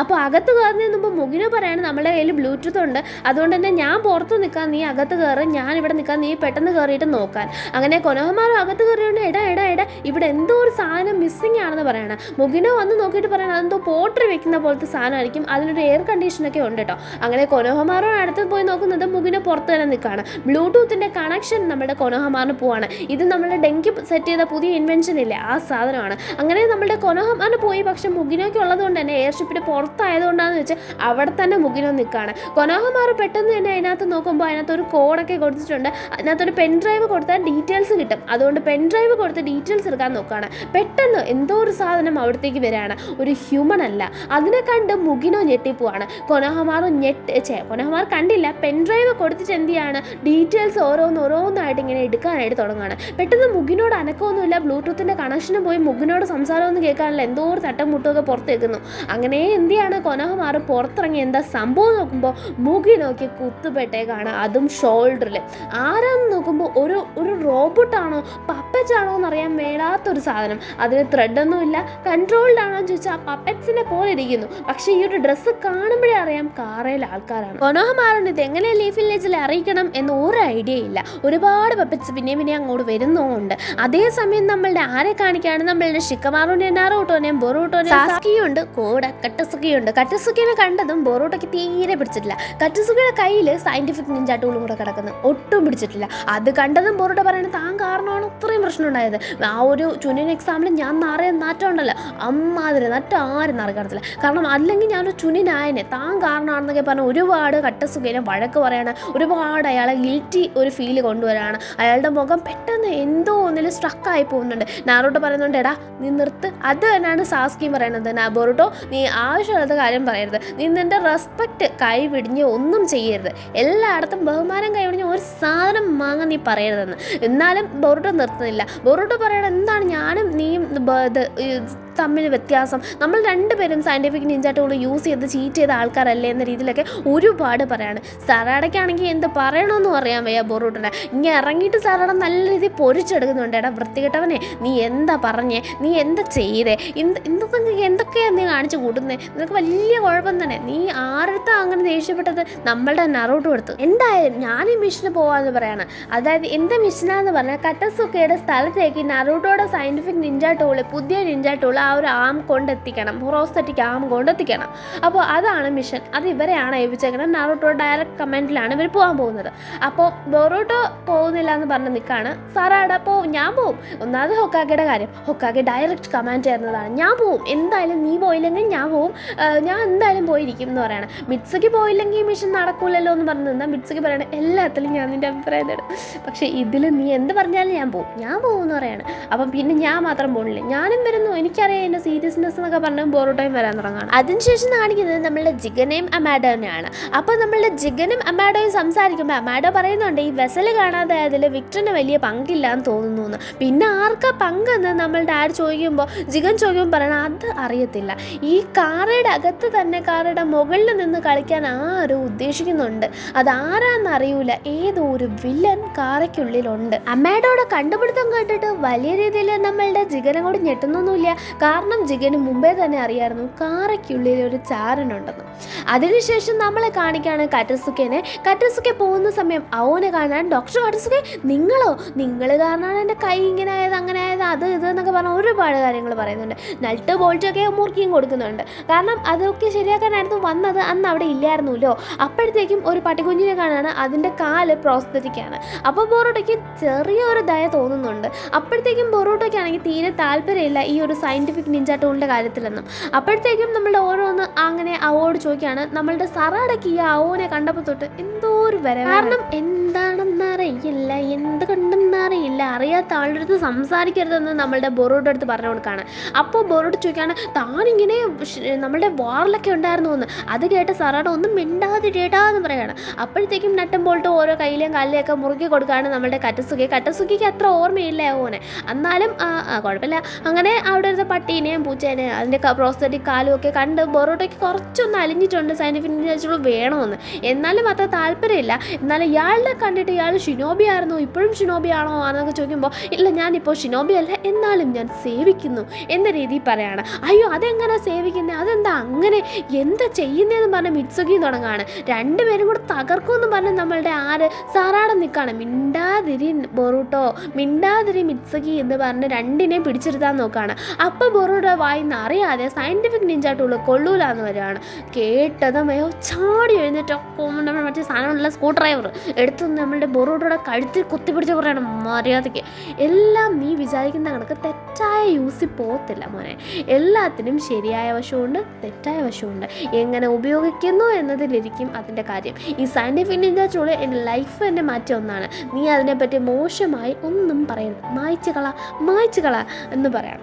അപ്പോൾ അകത്ത് കയറുന്നതിന് മുമ്പ് മുഗിനോ പറയാണ് നമ്മുടെ കയ്യിൽ ബ്ലൂടൂത്ത് ഉണ്ട്, അതുകൊണ്ട് തന്നെ ഞാൻ പുറത്ത് നിൽക്കാൻ, നീ അകത്ത് കയറി, ഞാൻ ഇവിടെ നിൽക്കാൻ, നീ പെട്ടെന്ന് കയറിയിട്ട് നോക്കാൻ. അങ്ങനെ കൊനോഹമാറും അകത്ത് കയറിയുണ്ട്. എടാ ഇവിടെ എന്തോ ഒരു സാധനം മിസ്സിങ് ആണെന്ന് പറയണം. മുഗിനോ വന്ന് നോക്കിയിട്ട് പറയണം അതെന്തോ പോട്ടറി വെക്കുന്ന പോലത്തെ സാധനമായിരിക്കും, അതിനൊരു എയർ കണ്ടീഷനൊക്കെ ഉണ്ട് കേട്ടോ. അങ്ങനെ കൊനോഹമാറും അടുത്ത് പോയി നോക്കുന്നത് മുഗിനോ പുറത്ത് തന്നെ നിൽക്കുകയാണ്. ബ്ലൂടൂത്തിൻ്റെ കണക്ഷൻ നമ്മുടെ കൊനോഹമാറിന് പോവാണ്. ഇത് നമ്മുടെ ഡെങ്കി സെറ്റ് ചെയ്ത പുതിയ ഇൻവെൻഷൻ ഇല്ലേ, ആ സാധനമാണ്. അങ്ങനെ നമ്മുടെ കൊനോഹമാറിന് പോയി. പക്ഷെ മുഗിനോയ്ക്ക് ഉള്ളത് കൊണ്ട് തന്നെ എയർഷിപ്പിന് പുറത്തായതുകൊണ്ടാണെന്ന് വെച്ചാൽ അവിടെ തന്നെ മുഗിനോ നിൽക്കുകയാണ്. കൊനോഹമാറ് പെട്ടെന്ന് തന്നെ അതിനകത്ത് നോക്കുമ്പോൾ അതിനകത്തൊരു കോഡൊക്കെ കൊടുത്തിട്ടുണ്ട്. അതിനകത്തൊരു പെൻ ഡ്രൈവ് കൊടുത്താൽ ഡീറ്റെയിൽസ് കിട്ടും. അതുകൊണ്ട് പെൻ ഡ്രൈവ് കൊടുത്ത് ഡീറ്റെയിൽസ് എടുക്കാൻ നോക്കുകയാണ്. പെട്ടെന്ന് എന്തോ ഒരു സാധനം അവിടത്തേക്ക് വരികയാണ്. ഒരു ഹ്യൂമൺ അല്ല. അതിനെ കണ്ട് മുഗിനോ ഞെട്ടിപ്പോവാണ്. കൊനോഹമാർ കണ്ടില്ല. പെൻ ഡ്രൈവ് കൊടുത്തിട്ട് എന്ത് ചെയ്യാണ്, ഡീറ്റെയിൽസ് ഓരോന്നായിട്ട് ഇങ്ങനെ എടുക്കാനായിട്ട് തുടങ്ങുകയാണ്. പെട്ടെന്ന് മുഗിനോട് അനക്കമൊന്നുമില്ല. ബ്ലൂടൂത്തിൻ്റെ കണക്ഷനും പോയി. മുഗിനോട് സംസാരമൊന്നും കേൾക്കാനില്ല. എന്തോ ഒരു തട്ടം മുട്ടുമൊക്കെ പുറത്തേക്കുന്നു. അങ്ങനെ എന്ത് ചെയ്യാണ്, കൊനോഹമാറ് പുറത്തിറങ്ങി എന്താ സംഭവം നോക്കുമ്പോൾ മുഗിനോയ്ക്ക് കുത്തുപെട്ടേക്കാണ്, അതും ഷോൾഡറിൽ. ആരാന്ന് നോക്കുമ്പോൾ ഒരു റോബോട്ടാണോ പപ്പറ്റാണോ എന്നറിയാൻ മേലാത്തൊരു സാധനം. അതിന് ത്രെഡൊന്നുമില്ല. കൺട്രോൾഡ് ആണോ എന്ന് ചോദിച്ചാൽ പപ്പറ്റ്സിനെ പോലെ ഇരിക്കുന്നു. പക്ഷേ ഈ ഒരു ഡ്രസ്സ് കാണുമ്പോഴേ അറിയാം കാറയിലെ ആൾക്കാരാണ്. കൊനോഹമാറിന് ഇത് എങ്ങനെ ലീഫ് വില്ലേജിൽ അറിയിക്കണം എന്ന് ഒരു ഐഡിയ ഇല്ല. ഒരുപാട് പപ്പറ്റ്സ് പിന്നെ അങ്ങോട്ട് വരുന്നുണ്ട്. അതേസമയം നമ്മളുടെ ആരെ കാണിക്കുകയാണ്, നമ്മളുടെ ഷിക്കമാറുനെയും നാറൂട്ടോനെയും ബൊറൂട്ടോനെയും സാസ്കിയുണ്ട് കൂടെ കട്ടസുക്കിയുണ്ട്. കട്ടസുക്കിനെ കണ്ടതും ബോറൂട്ടോയ്ക്ക് തീരെ പിടിച്ചിട്ടില്ല. കട്ടസുക്കിയുടെ കയ്യിൽ സയൻറ്റിഫിക് നിഞ്ച ടൂളും കൂടെ കിടക്കുന്നു, ഒട്ടും പിടിച്ചിട്ടില്ല. അത് കണ്ടതും ബോറൂട്ടോ പറയുന്നത് താൻ കാരണമാണ് ഇത്രയും പ്രശ്നം ഉണ്ടായത്. ആ ഒരു ചുനിയൻ എക്സാമിൽ ഞാൻ നാറിയ നാറ്റം ഉണ്ടല്ലോ, അമ്മാതിരി നാറ്റം ആരും നാറി കാണത്തില്ല. കാരണം അല്ലെങ്കിൽ ഞാനൊരു ചുനിനായനെ താൻ കാരണമാണെന്നൊക്കെ പറഞ്ഞ് ഒരുപാട് കട്ടസുക്കിനെ വഴക്ക് പറയാണ്, ഒരുപാട് അയാളെ ഗിൽറ്റി ഒരു ഫീല് കൊണ്ടുവരാണ്. അയാളുടെ മുഖം പെട്ടെന്ന് എന്തോ ഒന്നിൽ സ്ട്രക്കായി പോകുന്നുണ്ട്. നാറൂട്ടോ പറയുന്നുണ്ട്, എടാ നീ നിർത്ത്. അത് തന്നെയാണ് സാസ്കിയും പറയുന്നത്, ബോറൂട്ടോ നീ ആവശ്യമുള്ളത് കാര്യം പറയരുത്, നീ നിൻ്റെ റെസ്പെക്റ്റ് കൈവിടിഞ്ഞ് ഒന്നും ചെയ്യരുത്, എല്ലായിടത്തും ബഹുമാനം കൈവിടിഞ്ഞ് ഒരു സാധനം വാങ്ങാൻ നീ പറയരുതെന്ന്. എന്നാലും ബോറൂട്ടോ നിർത്തുന്നില്ല. ബോറൂട്ടോ പറയണം, എന്താണ് ഞാനും നീയും തമ്മിൽ വ്യത്യാസം, നമ്മൾ രണ്ടുപേരും സയൻറ്റിഫിക് നിഞ്ച ടൂൾ യൂസ് ചെയ്ത് ചീറ്റ് ചെയ്ത ആൾക്കാരല്ലേ എന്ന രീതിയിലൊക്കെ ഒരുപാട് പറയാണ്. സറാടയ്ക്കാണെങ്കിൽ എന്ത് പറയണമെന്നും അറിയാൻ വയ്യ ബോറൂട്ടനെ. ഇങ്ങനെ ഇറങ്ങിയിട്ട് സറാട നല്ല രീതിയിൽ പൊരിച്ചെടുക്കുന്നുണ്ട്. എടാ വൃത്തികെട്ടവനെ, നീ എന്താ പറഞ്ഞേ, നീ എന്താ ചെയ്തേ, എന്തൊക്കെയാണ് നീ കാണിച്ചു കൂട്ടുന്നേ, നിനക്ക് വലിയ കുഴപ്പം തന്നെ, നീ ആരുടെ അങ്ങനെ ദേഷ്യപ്പെട്ടത് നമ്മളുടെ നറൂട്ടോ എടുത്തു. എന്തായാലും ഞാൻ ഈ മിഷന് പോവാന്ന് പറയാണ്. അതായത് എന്താ മിഷനാന്ന് പറഞ്ഞാൽ കട്ടസുക്കയുടെ സ്ഥലത്തേക്ക് നറൂട്ടോയുടെ സയൻറ്റിഫിക് നിഞ്ച ടൂള്, പുതിയ നിഞ്ച ടൂള് ആ ഒരു ആം കൊണ്ടെത്തിക്കണം, പ്രോസ്തറ്റിക് ആം കൊണ്ടെത്തിക്കണം. അപ്പോൾ അതാണ് മിഷൻ. അത് ഇവരെയാണ് ഏൽപ്പിച്ചേക്കണം. നറൂട്ടോ ഡയറക്റ്റ് കമൻറ്റിലാണ് ഇവർ പോകാൻ പോകുന്നത്. അപ്പോൾ ബോറൂട്ടോ പോകുന്നില്ല എന്ന് പറഞ്ഞ് നിൽക്കുകയാണ്. സറാട ഞാൻ പോവും. ഒന്നാമത് ഹൊക്കാഗയുടെ കാര്യം, ഹൊക്കാഗെ ഡയറക്റ്റ് കമാൻഡ് ചെയ്യുന്നതാണ്, ഞാൻ പോവും, എന്തായാലും നീ പോയില്ലെങ്കിൽ ഞാൻ പോവും, ഞാൻ എന്തായാലും പോയിരിക്കും എന്ന് പറയണം. മിറ്റ്സുക്കി പോയില്ലെങ്കിൽ ഈ മിഷൻ നടക്കൂലല്ലോ എന്ന് പറഞ്ഞു നിന്നാൽ മിറ്റ്സുക്കി പറയണം, എല്ലാത്തിലും ഞാൻ നിൻ്റെ അഭിപ്രായം തരും, പക്ഷേ ഇതിൽ നീ എന്ത് പറഞ്ഞാലും ഞാൻ പോവും എന്ന് പറയാണ്. അപ്പം പിന്നെ ഞാൻ മാത്രം പോകണില്ലേ, ഞാനും വരുന്നു, എനിക്കറിയാം എൻ്റെ സീരിയസ്നെസ് എന്നൊക്കെ പറഞ്ഞ് ബോറൂട്ടോയും വരാൻ തുടങ്ങുകയാണ്. അതിനുശേഷം കാണിക്കുന്നത് നമ്മളുടെ ജിഗനെയും അമാഡോനെയാണ്. അപ്പോൾ നമ്മളുടെ ജിഗനും അമാഡോയും സംസാരിക്കുമ്പോൾ അമാഡോ പറയുന്നുണ്ട്, ഈ വെസൽ കാണാതെ അതിൽ വിക്ടറിന് വലിയ പങ്കില്ല എന്ന് തോന്നുന്നു എന്ന്. പിന്നെ ആർക്കാ പങ്കെന്ന് നമ്മളുടെ ആഡ് ചോദിക്കുമ്പോൾ ജിഗൻ ചോദിക്കുമ്പോൾ പറയണം, അത് അറിയത്തില്ല, ഈ കാറയുടെ അകത്ത് തന്നെ കാറയുടെ മുകളിൽ നിന്ന് കളിക്കാൻ ആരും ഉദ്ദേശിക്കുന്നുണ്ട്, അതാരാന്ന് അറിയൂല, ഏതോ ഒരു വില്ലൻ കാറയ്ക്കുള്ളിലുണ്ട്. അമ്മയുടെ കണ്ടുപിടുത്തം കേട്ടിട്ട് വലിയ രീതിയിൽ നമ്മളുടെ ജിഗനെ കൂടി ഞെട്ടുന്നൊന്നുമില്ല. കാരണം ജിഗന് മുമ്പേ തന്നെ അറിയായിരുന്നു കാറയ്ക്കുള്ളിൽ ഒരു ചാരനുണ്ടെന്ന്. അതിനുശേഷം നമ്മളെ കാണിക്കുകയാണ് കട്ടസുക്കെ പോകുന്ന സമയം അവനെ കാണാൻ ഡോക്ടർ കട്ടസുക്കെ നിങ്ങൾ കാരണമാണ് എൻ്റെ കൈ ഇങ്ങനെ ആയത്, അങ്ങനെ ആയത്, അത് ഇത് എന്നൊക്കെ പറഞ്ഞാൽ ഒരുപാട് കാര്യങ്ങൾ പറയുന്നുണ്ട്. നട്ട് ബോൾട്ടൊക്കെ മുറുക്കിയും കൊടുക്കുന്നുണ്ട്. കാരണം അതൊക്കെ ശരിയാക്കാനായിരുന്നു വന്നത്, അന്ന് അവിടെ ഇല്ലായിരുന്നല്ലോ. അപ്പോഴത്തേക്കും ഒരു പട്ടിക്കുഞ്ഞിനെ കാണാണ്, അതിൻ്റെ കാല് പ്രോസ്തറ്റിക്കാണ്. അപ്പോൾ ബോറൂട്ടോയ്ക്ക് ചെറിയൊരു ദയ തോന്നുന്നുണ്ട്. അപ്പോഴത്തേക്കും ബോറൂട്ടോയ്ക്കാണെങ്കിൽ തീരെ താല്പര്യമില്ല ഈ ഒരു സയൻറ്റിഫിക് നിഞ്ച ടൂളിൻ്റെ കാര്യത്തിലൊന്നും. അപ്പോഴത്തേക്കും നമ്മളുടെ ഓരോന്ന് അങ്ങനെ അവോട് ചോദിക്കുകയാണ്. നമ്മളുടെ സറാടയ്ക്ക് ഈ അവനെ കണ്ടപ്പോൾ തൊട്ട് എന്തോ ഒരു വരെ, കാരണം എന്താണെന്നറിയില്ല, എന്ത് കണ്ടെന്നറിയില്ല, അറിയാത്ത ആളുടെ അടുത്ത് സംസാരിക്കരുതെന്ന് നമ്മളുടെ ബോറൂട്ടോയുടെ അടുത്ത് പറഞ്ഞു കൊടുക്കുകയാണ്. അപ്പോൾ ബോറൂട്ടോ ചോദിക്കുകയാണ്, താനിങ്ങനെ നമ്മളുടെ വാറിലൊക്കെ ഉണ്ടായിരുന്നു എന്ന്. അത് കേട്ട് സറാട ഒന്നും മിണ്ടാതിരേടാന്ന് പറയുകയാണ്. അപ്പോഴത്തേക്കും നട്ടും ബോൾട്ടും ഓരോ കയ്യിലെയും കാലിലെയൊക്കെ മുറുക്കി കൊടുക്കുകയാണ് നമ്മളുടെ കട്ടസുക്കിക്ക് അത്ര ഓർമ്മയില്ല ഓനെ, എന്നാലും കുഴപ്പമില്ല. അങ്ങനെ അവിടെ ഒരു പട്ടീനെയും പൂച്ചേനെയും അതിൻ്റെ പ്രോസ്തറ്റിക് കാലും ഒക്കെ കണ്ട് ബോറൂട്ടോയ്ക്ക് കുറച്ചൊന്ന് അലിഞ്ഞിട്ടുണ്ട് സയൻറ്റിഫിക് നിഞ്ച വേണമെന്ന്. എന്നാലും അത്ര താല്പര്യമില്ല. എന്നാലും ഇയാളുടെ കണ്ടിട്ട് ഇയാൾ ഷിനോബി ആയിരുന്നു, ഇപ്പോഴും ഷിനോബി ആണോ എന്നൊക്കെ ചോദിക്കുമ്പോൾ ഇല്ല, ഞാനിപ്പോൾ ഷിനോബി അല്ല, എന്നാലും ഞാൻ സേവിക്കുന്നു എന്ന രീതിയിൽ പറയാണ്. അയ്യോ അതെങ്ങനെ സേവിക്കുന്നത്, അതെന്താ അങ്ങനെ, എന്താ ചെയ്യുന്നതെന്ന് പറഞ്ഞ് മിറ്റ്സുക്കി തുടങ്ങാണ്. രണ്ടുപേരും കൂടെ തകർക്കുമെന്ന് പറഞ്ഞ് നമ്മളുടെ സാറാടെ നിൽക്കുകയാണ്. മിണ്ടാതിരി ബോറൂട്ടോ, മിണ്ടാതിരി മിറ്റ്സുക്കി എന്ന് പറഞ്ഞ് രണ്ടിനെയും പിടിച്ചെടുത്താൻ നോക്കുകയാണ്. അപ്പോൾ ബോറൂട്ടോ വായിന്ന് അറിയാതെ സയൻറ്റിഫിക് നിഞ്ച ടൂൾ കൊള്ളൂലാന്ന് വരികയാണ്. കേട്ടതും ചാടി എഴുന്നേറ്റോ മറ്റേ സാധനമുള്ള സ്ക്രൂ ഡ്രൈവർ എടുത്ത് നമ്മളുടെ ബോറൂട്ടോയുടെ കഴുത്തിൽ കുത്തിപ്പിടിച്ച് പറയണം, മര്യാദയ്ക്ക് എല്ലാം നീ വിചാരിക്കുന്ന കണക്ക് തെറ്റായ യൂസിൽ പോകത്തില്ല മോനെ, എല്ലാത്തിനും ശരിയായ വശമുണ്ട് തെറ്റായ വശമുണ്ട്, എങ്ങനെ ഉപയോഗിക്കുന്നു എന്നതിലിരിക്കും അതിൻ്റെ കാര്യം. ഈ സയൻറ്റിഫിക് നിഞ്ച ടൂൾ എൻ്റെ ലൈഫ് തന്നെ മാറ്റിയ ഒന്നാണ്, നീ അതിനെപ്പറ്റി മോശമായി ഒന്നും പറയരുത്, മായ്ച്ചു കള എന്ന് പറയാം.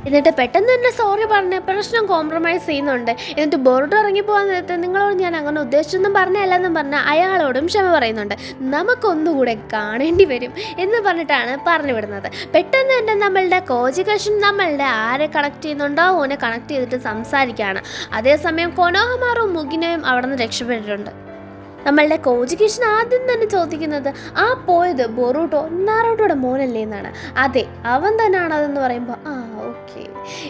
എന്നിട്ട് പെട്ടെന്ന് തന്നെ സോറി പറഞ്ഞ് പ്രശ്നം കോംപ്രമൈസ് ചെയ്യുന്നുണ്ട്. എന്നിട്ട് ബോർഡ് ഇറങ്ങിപ്പോകാൻ നേരത്തെ നിങ്ങളോട് ഞാൻ അങ്ങനെ ഉദ്ദേശിച്ചൊന്നും പറഞ്ഞല്ലെന്നും പറഞ്ഞ് അയാളോടും ക്ഷമ പറയുന്നുണ്ട്. നമുക്കൊന്നുകൂടെ കാണേണ്ടി വരും എന്ന് പറഞ്ഞിട്ടാണ് പറഞ്ഞു വിടുന്നത്. പെട്ടെന്ന് തന്നെ നമ്മളുടെ കോജികഷൻ നമ്മളുടെ ആരെ കണക്ട് ചെയ്യുന്നുണ്ടോ ഓനെ കണക്ട് ചെയ്തിട്ട് സംസാരിക്കുകയാണ്. അതേസമയം കൊനോഹമാറും മുഗിനയും അവിടെ നിന്ന് രക്ഷപ്പെട്ടിട്ടുണ്ട്. നമ്മളുടെ കോജികേഷൻ ആദ്യം തന്നെ ചോദിക്കുന്നത്, ആ പോയത് ബോറൂട്ടോ നാറൂട്ടോയുടെ മോനല്ലേ എന്നാണ്. അതെ, അവൻ തന്നെയാണ് അതെന്ന് പറയുമ്പോൾ ഓക്കെ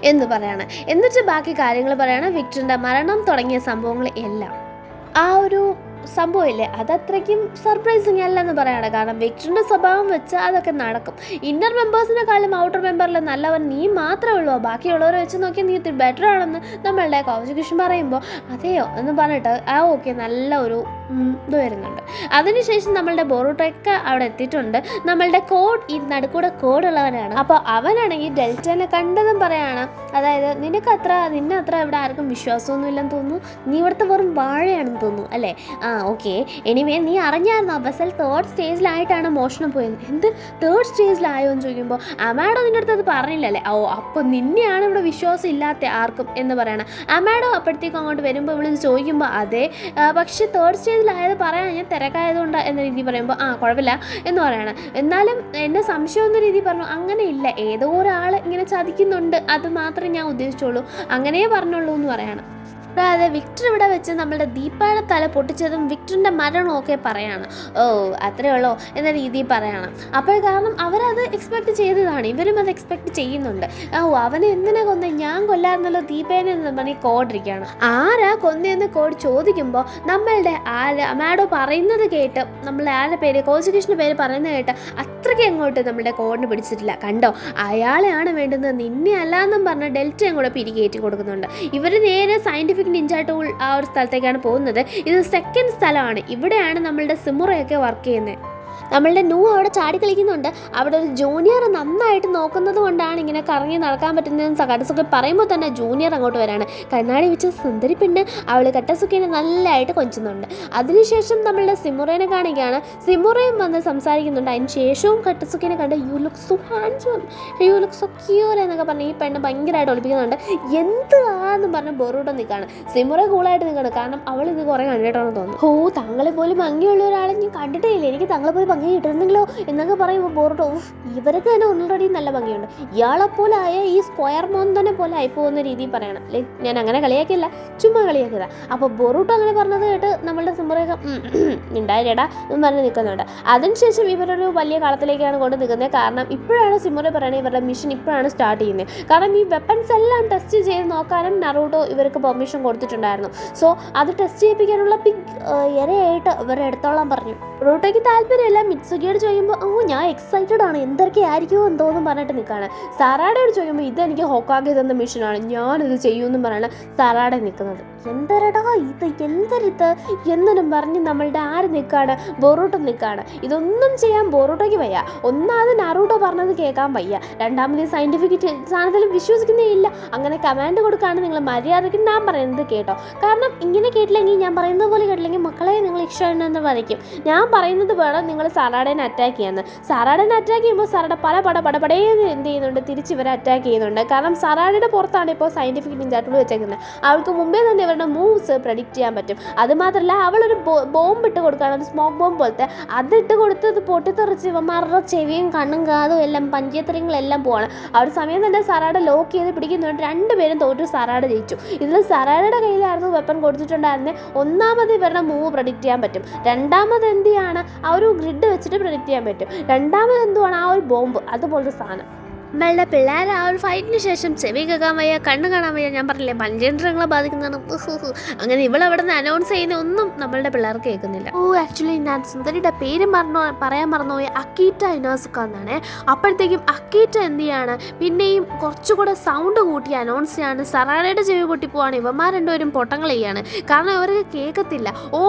എന്ന് പറയാണ്. എന്നിട്ട് ബാക്കി കാര്യങ്ങൾ പറയാണ്, വിക്ടറിൻ്റെ മരണം തുടങ്ങിയ സംഭവങ്ങൾ എല്ലാം. ആ ഒരു സംഭവമില്ലേ അതത്രയ്ക്കും സർപ്രൈസിങ് അല്ലെന്ന് പറയാണ്. കാരണം വിക്ടറിൻ്റെ സ്വഭാവം വെച്ച് അതൊക്കെ നടക്കും. ഇന്നർ മെമ്പേഴ്സിനെക്കാളും ഔട്ടർ മെമ്പറിൽ നല്ലവൻ നീ മാത്രമേ ഉള്ളൂ, ബാക്കിയുള്ളവരെ വെച്ച് നോക്കിയാൽ നീ ഇത്തിരി ബെറ്റർ ആണെന്ന് നമ്മളുടെ കൗശികൃഷ്ണൻ പറയുമ്പോൾ അതെയോ എന്ന് പറഞ്ഞിട്ട് ഓക്കെ നല്ല ഒരു ഇത് വരുന്നുണ്ട്. അതിനുശേഷം നമ്മളുടെ ബോറൂട്ടൊക്കെ അവിടെ എത്തിയിട്ടുണ്ട്. നമ്മളുടെ കോഡ് ഈ നടുക്കൂടെ കോഡുള്ളവനാണ്. അപ്പോൾ അവനാണെങ്കിൽ ഡെൽറ്റനെ കണ്ടതും പറയാണ്, അതായത് നിന്നെ അത്ര ഇവിടെ ആർക്കും വിശ്വാസമൊന്നും ഇല്ലെന്ന് തോന്നുന്നു, നീ ഇവിടുത്തെ വെറും വാഴയാണെന്ന് തോന്നുന്നു അല്ലേ. ഓക്കെ എനിവേ നീ അറിഞ്ഞായിരുന്നോ ബസ്സിൽ 3rd സ്റ്റേജിലായിട്ടാണ് മോഷണം പോയത്. എന്ത് 3rd സ്റ്റേജിലായോ എന്ന് ചോദിക്കുമ്പോൾ അമാഡോ നിൻ്റെ അടുത്ത് അത് പറഞ്ഞില്ലല്ലേ. അപ്പോൾ നിന്നെയാണ് ഇവിടെ വിശ്വാസം ഇല്ലാത്ത ആർക്കും എന്ന് പറയണം. അമാഡോ അപ്പോഴത്തേക്കും അങ്ങോട്ട് വരുമ്പോൾ വിളിച്ച് ചോദിക്കുമ്പോൾ അതെ, പക്ഷേ 3rd സ്റ്റേജിലായത് പറയാൻ ഞാൻ തിരക്കായതുകൊണ്ട് എന്ന രീതി പറയുമ്പോൾ കുഴപ്പമില്ല എന്ന് പറയണം. എന്നാലും എന്നെ സംശയം എന്ന രീതി പറഞ്ഞു. അങ്ങനെ ഇല്ല, ഏതോ ഒരാൾ ഇങ്ങനെ ചതിക്കുന്നുണ്ട്, അത് മാത്രമേ ഞാൻ ഉദ്ദേശിച്ചുള്ളൂ, അങ്ങനെ പറഞ്ഞുള്ളൂ എന്ന് പറയണം. അതായത് വിക്ടർ ഇവിടെ വെച്ച് നമ്മളുടെ ദീപയുടെ തല പൊട്ടിച്ചതും വിക്ടറിൻ്റെ മരണവും ഒക്കെ പറയാണ്. അത്രേ ഉള്ളോ എന്ന രീതിയിൽ പറയണം. അപ്പോൾ കാരണം അവരത് എക്സ്പെക്ട് ചെയ്തതാണ്, ഇവരും അത് എക്സ്പെക്ട് ചെയ്യുന്നുണ്ട്. അവനെ എന്തിനാ കൊന്നേ, ഞാൻ കൊല്ലായിരുന്നല്ലോ ദീപേനെ എന്ന് പറഞ്ഞ് കോഡിരിക്കുകയാണ്. ആരാ കൊന്നതെന്ന് കോഡ് ചോദിക്കുമ്പോൾ നമ്മളുടെ അമാഡോ പറയുന്നത് കേട്ട് നമ്മളുടെ ആരുടെ പേര് കൗശികൃഷ്ണൻ്റെ പേര് പറയുന്നത് കേട്ട് അത്രയ്ക്ക് അങ്ങോട്ട് നമ്മളുടെ കോഡിന് പിടിച്ചിട്ടില്ല. കണ്ടോ അയാളെയാണ് വേണ്ടുന്നത്, നിന്നെ അല്ലാന്നും പറഞ്ഞ് ഡെൽറ്റയും കൂടെ പിരികേറ്റി കൊടുക്കുന്നുണ്ട്. ഇവർ നേരെ സയൻറ്റിഫിക് നിഞ്ച ടൂൾ ആ ഒരു സ്ഥലത്തേക്കാണ് പോകുന്നത്. ഇത് 2nd സ്ഥലമാണ്, ഇവിടെയാണ് നമ്മളുടെ സിമുറയൊക്കെ വർക്ക് ചെയ്യുന്നത്. നമ്മളുടെ നൂ അവിടെ ചാടി കളിക്കുന്നുണ്ട്. അവിടെ ഒരു ജൂനിയർ നന്നായിട്ട് നോക്കുന്നത് കൊണ്ടാണ് ഇങ്ങനെ കറങ്ങി നടക്കാൻ പറ്റുന്നതെന്ന് കട്ടസുക്കി പറയുമ്പോൾ തന്നെ ജൂനിയർ അങ്ങോട്ട് വരാണ്. കണ്ണാടി വെച്ച് സുന്ദരി പെണ്ണ് അവൾ കട്ടസുക്കിനെ നല്ലതായിട്ട് കൊഞ്ചുന്നുണ്ട്. അതിനുശേഷം നമ്മളുടെ സിമുറേനെ കാണിക്കുകയാണ്. സിമുറയും വന്ന് സംസാരിക്കുന്നുണ്ട്. അതിന് ശേഷവും കട്ടസുക്കിനെ കണ്ട് you look so handsome, you look so cute എന്നൊക്കെ പറഞ്ഞ് ഈ പെണ്ണ് ഭയങ്കരമായിട്ട് ഒളിപ്പിക്കുന്നുണ്ട്. എന്താന്ന് പറഞ്ഞ് ബോറൂട്ടോ നിൽക്കുകയാണ്. സിമുറ കൂളായിട്ട് നിൽക്കുകയാണ്, കാരണം അവൾ ഇത് കുറേ കണ്ടിട്ടാണെന്ന് തോന്നുന്നു. താങ്കളെ പോലും ഭംഗിയുള്ള ഒരാളെ ഞാൻ കണ്ടിട്ടേ ഇല്ല, എനിക്ക് താങ്കളെ പോലും ഭംഗി കിട്ടുന്നെങ്കിലോ എന്നൊക്കെ പറയുമ്പോൾ ബോറൂട്ടോ ഇവർക്ക് തന്നെ ഓൾറെഡി നല്ല ഭംഗിയുണ്ട്, ഇയാളെപ്പോലെ ആയ ഈ സ്ക്വയർ മോന്തനെ പോലെ ആയിപ്പോകുന്ന രീതിയിൽ പറയണം. ഞാൻ അങ്ങനെ കളിയാക്കില്ല, ചുമ്മാ കളിയാക്കിയതാ. അപ്പോൾ ബോറൂട്ടോ അങ്ങനെ പറഞ്ഞത് കേട്ട് നമ്മളുടെ സിമുറയൊക്കെ ഉണ്ടായിരടാ എന്ന് പറഞ്ഞ് നിൽക്കുന്നുണ്ട്. അതിനുശേഷം ഇവരൊരു വലിയ കളത്തിലേക്കാണ് കൊണ്ട് നിൽക്കുന്നത്. കാരണം ഇപ്പോഴാണ് സിമുറ പറയുന്നത് ഇവരുടെ മിഷൻ ഇപ്പോഴാണ് സ്റ്റാർട്ട് ചെയ്യുന്നത്. കാരണം ഈ വെപ്പൺസ് എല്ലാം ടെസ്റ്റ് ചെയ്ത് നോക്കാനും നറൂട്ടോ ഇവർക്ക് പെർമിഷൻ കൊടുത്തിട്ടുണ്ടായിരുന്നു. സോ അത് ടെസ്റ്റ് ചെയ്യിപ്പിക്കാനുള്ള ബിഗ് ഇരയായിട്ട് ഇവരെ എടുത്തോളാൻ പറഞ്ഞു. റൂട്ടോയ്ക്ക് താല്പര്യമില്ല. മിത്സുകിയോട് ചോദിക്കുമ്പോൾ ഞാൻ എക്സൈറ്റഡ് ആണ്, എന്തൊക്കെ ആയിരിക്കുമോ എന്തോന്നും പറഞ്ഞിട്ട് നിൽക്കുകയാണ്. സാറാഡയോട് ചോദിക്കുമ്പോൾ ഇതെനിക്ക് ഹോക്കാഗെ തന്ന മിഷനാണ്, ഞാനിത് ചെയ്യുമെന്നും പറയാണ് സാറാഡ നിൽക്കുന്നത്. എന്തരടാ ഇത്, എന്തരുത് എന്നും പറഞ്ഞ് നമ്മളുടെ ആര് നിൽക്കുകയാണ്, ബോറൂട്ടോ നിൽക്കുകയാണ്. ഇതൊന്നും ചെയ്യാൻ ബോറൂട്ടോയ്ക്ക് വയ്യ. ഒന്നാമത് നറൂട്ടോ പറഞ്ഞത് കേൾക്കാൻ വയ്യ, രണ്ടാമത് സയൻറ്റിഫിക് സാധനത്തിൽ വിശ്വസിക്കുന്നേ ഇല്ല. അങ്ങനെ കമാൻഡ് കൊടുക്കുകയാണ്, നിങ്ങൾ മര്യാദയ്ക്ക് ഞാൻ പറയുന്നത് കേട്ടോ. കാരണം ഇങ്ങനെ കേട്ടില്ലെങ്കിൽ, ഞാൻ പറയുന്നത് പോലെ കേട്ടില്ലെങ്കിൽ മക്കളെ നിങ്ങൾ ഇഷ്ടമെന്ന് വരയ്ക്കും. ഞാൻ പറയുന്നത് വേണം നിങ്ങൾ സാറാഡേനെ അറ്റാക്ക് ചെയ്യാന്ന്. സാറാഡേനെ അറ്റാക്ക് ചെയ്യുമ്പോൾ സാറാഡ പല പടപടേന്ന് എന്ത് ചെയ്യുന്നുണ്ട്, തിരിച്ച് ഇവരെ അറ്റാക്ക് ചെയ്യുന്നുണ്ട്. കാരണം സാറാഡയുടെ പുറത്താണ് ഇപ്പോൾ സയൻറ്റിഫിക് നിഞ്ച ടൂൾ വെച്ചേക്കുന്നത്. അവൾക്ക് മുമ്പേ തന്നെ ഇവരുടെ മൂവ്സ് പ്രെഡിക്റ്റ് ചെയ്യാൻ പറ്റും. അതുമാത്രമല്ല അവളൊരു ബോംബ് ഇട്ട് കൊടുക്കുകയാണ്, ഒരു സ്മോക്ക് ബോംബ് പോലത്തെ. അതിട്ട് കൊടുത്ത് ഇത് പൊട്ടിത്തെറിച്ച് ഇവന്മാരുടെ ചെവിയും കണ്ണും കാതും എല്ലാം പഞ്ചേത്രങ്ങളെല്ലാം പോവാണ്. ആ ഒരു സമയം തന്നെ സാറാഡ ലോക്ക് ചെയ്ത് പിടിക്കുന്നുണ്ട്. രണ്ടുപേരും തോറ്റു, സാറാഡ ജയിച്ചു. ഇതിൽ സാറാഡയുടെ കയ്യിലായിരുന്നു വെപ്പൺ കൊടുത്തിട്ടുണ്ടായിരുന്നത്. ഒന്നാമത് ഇവരുടെ മൂവ് പ്രെഡിക്റ്റ് ചെയ്യാൻ പറ്റും, രണ്ടാമത് എന്ത് ചെയ്യാണ് ആ ഒരു ഗ്രിഡ് വെച്ചിട്ട് പ്രെഡിക്റ്റ് ചെയ്യാൻ പറ്റും, രണ്ടാമത് എന്തുവാണ് ആ ഒരു ബോംബ് അതുപോലത്തെ സാധനം. നമ്മളുടെ പിള്ളേർ ആ ഒരു ഫൈറ്റിന് ശേഷം ചെവി കേൾക്കാൻ വയ്യ, കണ്ണ് കാണാൻ വയ്യ, ഞാൻ പറഞ്ഞില്ലേ പഞ്ചേന്ദ്രങ്ങളെ ബാധിക്കുന്നതാണ്. അങ്ങനെ ഇവളവിടെ നിന്ന് അനൗൺസ് ചെയ്യുന്ന ഒന്നും നമ്മളുടെ പിള്ളേർക്ക് കേൾക്കുന്നില്ല. ആക്ച്വലി ഞാൻ സുന്ദരിയുടെ പേര് പറയാൻ മറന്നുപോയി, അക്കീറ്റ ഇനോസുക്ക എന്നാണ്. അപ്പോഴത്തേക്കും അക്കീറ്റ എന്ത് ചെയ്യാണ്, പിന്നെയും കുറച്ചുകൂടെ സൗണ്ട് കൂട്ടി അനൗൺസ് ചെയ്യാണ്. സറാഡയുടെ ചെവി പൊട്ടിപ്പോവാണ്. ഇവന്മാർ രണ്ടുപേരും പൊട്ടങ്ങൾ ചെയ്യാണ്, കാരണം ഇവർക്ക് കേൾക്കത്തില്ല.